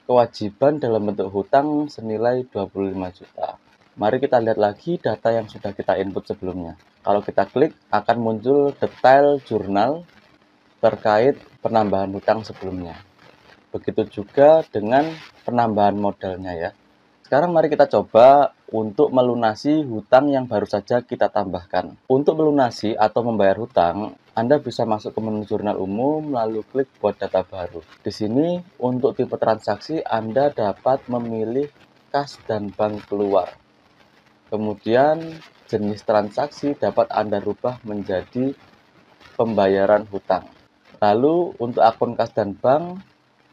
kewajiban dalam bentuk hutang senilai 25 juta. Mari kita lihat lagi data yang sudah kita input sebelumnya. Kalau kita klik, akan muncul detail jurnal terkait penambahan hutang sebelumnya. Begitu juga dengan penambahan modalnya ya. Sekarang mari kita coba untuk melunasi hutang yang baru saja kita tambahkan. Untuk melunasi atau membayar hutang, Anda bisa masuk ke menu jurnal umum, lalu klik buat data baru. Di sini, untuk tipe transaksi, Anda dapat memilih kas dan bank keluar. Kemudian, jenis transaksi dapat Anda rubah menjadi pembayaran hutang. Lalu, untuk akun kas dan bank,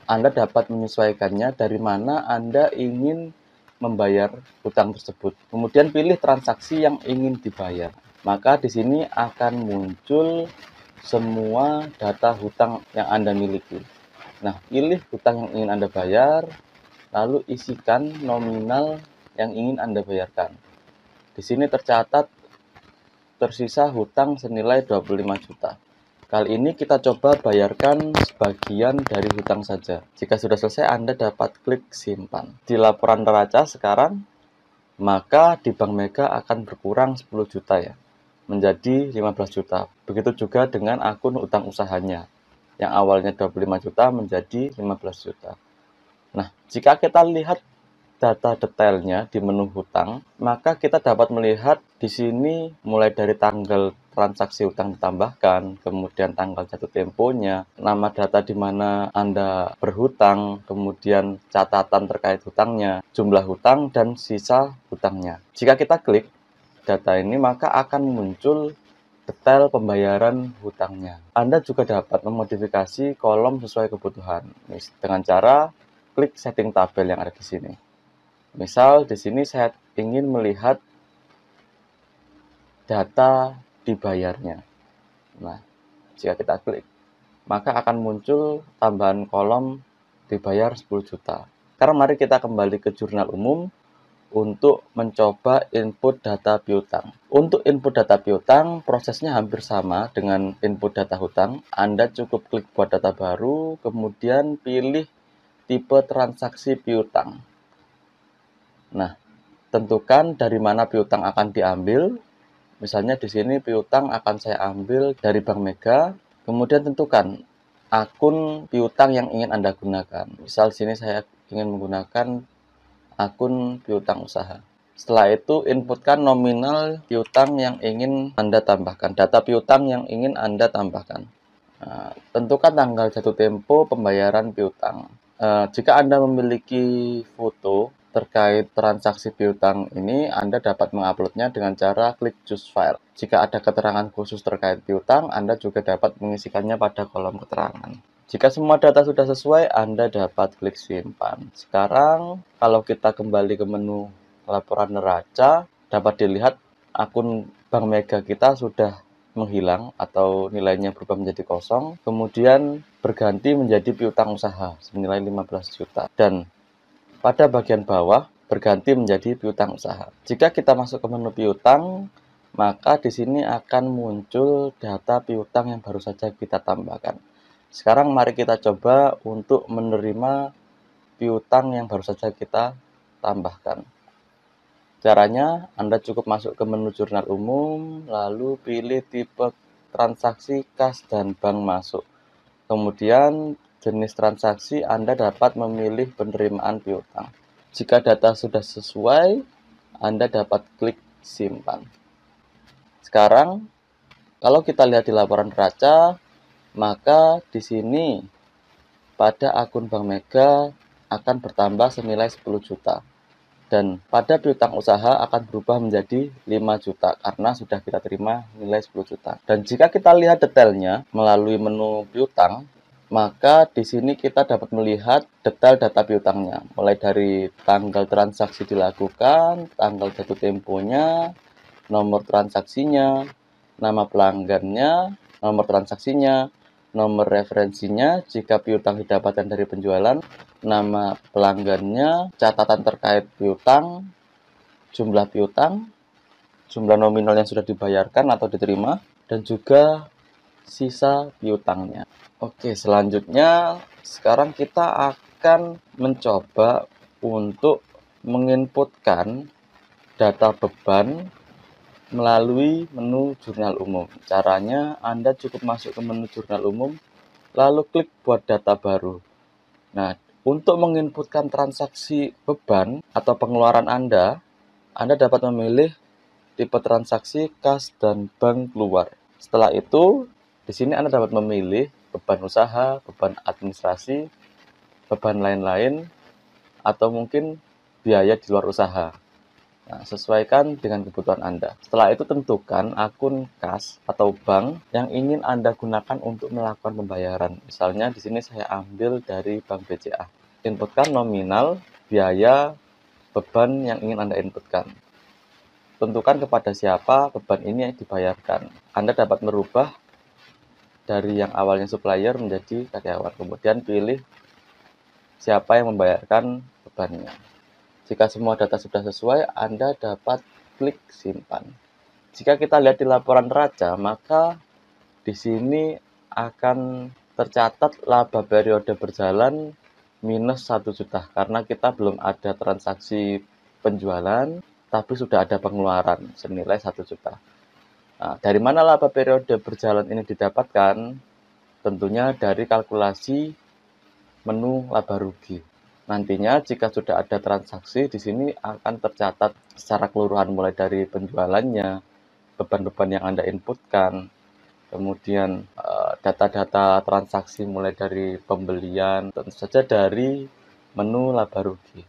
Anda dapat menyesuaikannya dari mana Anda ingin membayar hutang tersebut. Kemudian pilih transaksi yang ingin dibayar. Maka di sini akan muncul semua data hutang yang Anda miliki. Nah, pilih hutang yang ingin Anda bayar, lalu isikan nominal yang ingin Anda bayarkan. Di sini tercatat tersisa hutang senilai 25 juta. Kali ini kita coba bayarkan sebagian dari hutang saja. Jika sudah selesai, Anda dapat klik simpan. Di laporan neraca sekarang, maka di Bank Mega akan berkurang 10 juta ya, menjadi 15 juta. Begitu juga dengan akun utang usahanya, yang awalnya 25 juta menjadi 15 juta. Nah, jika kita lihat data detailnya di menu hutang, maka kita dapat melihat di sini mulai dari tanggal transaksi hutang ditambahkan, kemudian tanggal jatuh temponya, nama data di mana Anda berhutang, kemudian catatan terkait hutangnya, jumlah hutang, dan sisa hutangnya. Jika kita klik data ini, maka akan muncul detail pembayaran hutangnya. Anda juga dapat memodifikasi kolom sesuai kebutuhan, dengan cara klik setting tabel yang ada di sini. Misal di sini saya ingin melihat data dibayarnya. Nah, jika kita klik, maka akan muncul tambahan kolom dibayar 10 juta. Sekarang mari kita kembali ke jurnal umum untuk mencoba input data piutang. Untuk input data piutang, prosesnya hampir sama dengan input data hutang. Anda cukup klik buat data baru, kemudian pilih tipe transaksi piutang. Nah, tentukan dari mana piutang akan diambil. Misalnya di sini piutang akan saya ambil dari Bank Mega. Kemudian tentukan akun piutang yang ingin Anda gunakan. Misal di sini saya ingin menggunakan akun piutang usaha. Setelah itu inputkan nominal piutang yang ingin Anda tambahkan. Data piutang yang ingin Anda tambahkan. Nah, tentukan tanggal jatuh tempo pembayaran piutang. Jika Anda memiliki foto terkait transaksi piutang ini, Anda dapat menguploadnya dengan cara klik choose file. Jika ada keterangan khusus terkait piutang, Anda juga dapat mengisikannya pada kolom keterangan. Jika semua data sudah sesuai, Anda dapat klik simpan. Sekarang, kalau kita kembali ke menu laporan neraca, dapat dilihat akun Bank Mega kita sudah menghilang atau nilainya berubah menjadi kosong, kemudian berganti menjadi piutang usaha senilai 15 juta. Dan pada bagian bawah berganti menjadi piutang usaha. Jika kita masuk ke menu piutang, maka di sini akan muncul data piutang yang baru saja kita tambahkan. Sekarang mari kita coba untuk menerima piutang yang baru saja kita tambahkan. Caranya, Anda cukup masuk ke menu jurnal umum, lalu pilih tipe transaksi kas dan bank masuk. Kemudian jenis transaksi Anda dapat memilih penerimaan piutang. Jika data sudah sesuai, Anda dapat klik simpan. Sekarang, kalau kita lihat di laporan neraca, maka di sini pada akun Bank Mega akan bertambah senilai 10 juta. Dan pada piutang usaha akan berubah menjadi 5 juta karena sudah kita terima nilai 10 juta. Dan jika kita lihat detailnya melalui menu piutang, maka di sini kita dapat melihat detail data piutangnya, mulai dari tanggal transaksi dilakukan, tanggal jatuh temponya, nomor transaksinya, nama pelanggannya, nomor transaksinya, nomor referensinya jika piutang didapatkan dari penjualan, nama pelanggannya, catatan terkait piutang, jumlah piutang, jumlah nominal yang sudah dibayarkan atau diterima, dan juga sisa piutangnya. Oke, selanjutnya sekarang kita akan mencoba untuk menginputkan data beban melalui menu jurnal umum. Caranya, Anda cukup masuk ke menu jurnal umum, lalu klik buat data baru. Nah, untuk menginputkan transaksi beban atau pengeluaran Anda dapat memilih tipe transaksi kas dan bank keluar. Setelah itu, di sini Anda dapat memilih beban usaha, beban administrasi, beban lain-lain, atau mungkin biaya di luar usaha. Nah, sesuaikan dengan kebutuhan Anda. Setelah itu tentukan akun kas atau bank yang ingin Anda gunakan untuk melakukan pembayaran. Misalnya di sini saya ambil dari Bank BCA. Inputkan nominal, biaya, beban yang ingin Anda inputkan. Tentukan kepada siapa beban ini dibayarkan. Anda dapat merubah dari yang awalnya supplier menjadi karyawan. Kemudian pilih siapa yang membayarkan bebannya. Jika semua data sudah sesuai, Anda dapat klik simpan. Jika kita lihat di laporan neraca, maka di sini akan tercatat laba periode berjalan minus 1 juta karena kita belum ada transaksi penjualan, tapi sudah ada pengeluaran senilai 1 juta. Nah, dari mana laba periode berjalan ini didapatkan? Tentunya dari kalkulasi menu laba rugi. Nantinya jika sudah ada transaksi, di sini akan tercatat secara keseluruhan mulai dari penjualannya, beban-beban yang Anda inputkan, kemudian data-data transaksi mulai dari pembelian, tentu saja dari menu laba rugi.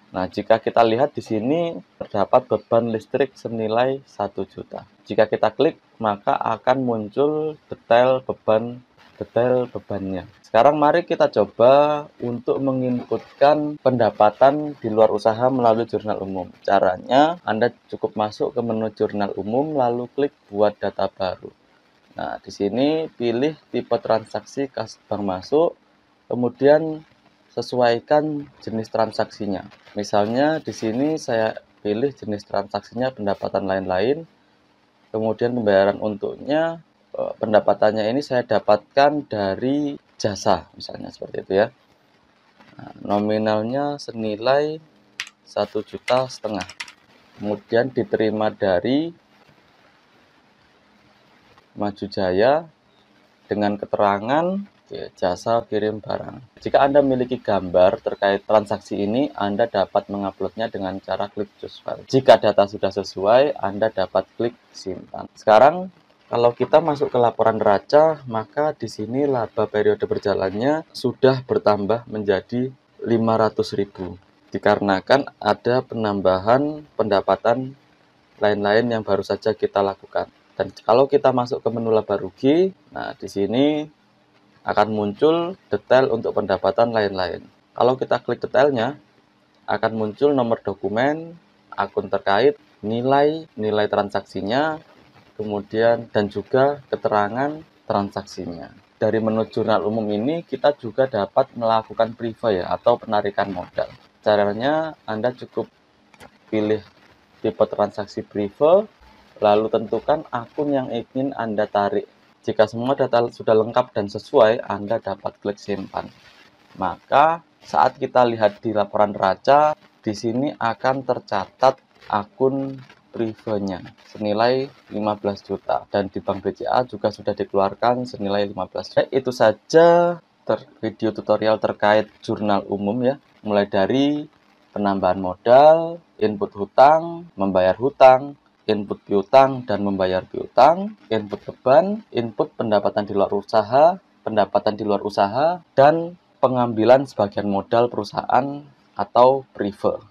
Nah, jika kita lihat di sini terdapat beban listrik senilai 1 juta. Jika kita klik, maka akan muncul detail bebannya. Sekarang mari kita coba untuk menginputkan pendapatan di luar usaha melalui jurnal umum. Caranya, Anda cukup masuk ke menu jurnal umum lalu klik buat data baru. Nah, di sini pilih tipe transaksi kas bank masuk, kemudian sesuaikan jenis transaksinya. Misalnya di sini saya pilih jenis transaksinya pendapatan lain-lain, kemudian pembayaran untuknya pendapatannya ini saya dapatkan dari jasa, misalnya seperti itu ya. Nah, nominalnya senilai 1,5 juta. Kemudian diterima dari Maju Jaya dengan keterangan jasa kirim barang. Jika Anda memiliki gambar terkait transaksi ini, Anda dapat menguploadnya dengan cara klik choose file. Jika data sudah sesuai, Anda dapat klik simpan. Sekarang kalau kita masuk ke laporan neraca, maka di sini laba periode berjalannya sudah bertambah menjadi 500.000. Dikarenakan ada penambahan pendapatan lain-lain yang baru saja kita lakukan. Dan kalau kita masuk ke menu laba rugi, nah di sini akan muncul detail untuk pendapatan lain-lain. Kalau kita klik detailnya, akan muncul nomor dokumen, akun terkait, nilai transaksinya, kemudian dan juga keterangan transaksinya. Dari menu jurnal umum ini kita juga dapat melakukan preview atau penarikan modal. Caranya Anda cukup pilih tipe transaksi preview, lalu tentukan akun yang ingin Anda tarik. Jika semua data sudah lengkap dan sesuai, Anda dapat klik simpan. Maka saat kita lihat di laporan neraca, di sini akan tercatat akun preview-nya senilai 15 juta dan di Bank BCA juga sudah dikeluarkan senilai 15 juta. Itu saja video tutorial terkait jurnal umum ya, mulai dari penambahan modal, input hutang, membayar hutang, input piutang dan membayar piutang, input beban, input pendapatan di luar usaha, dan pengambilan sebagian modal perusahaan atau preview.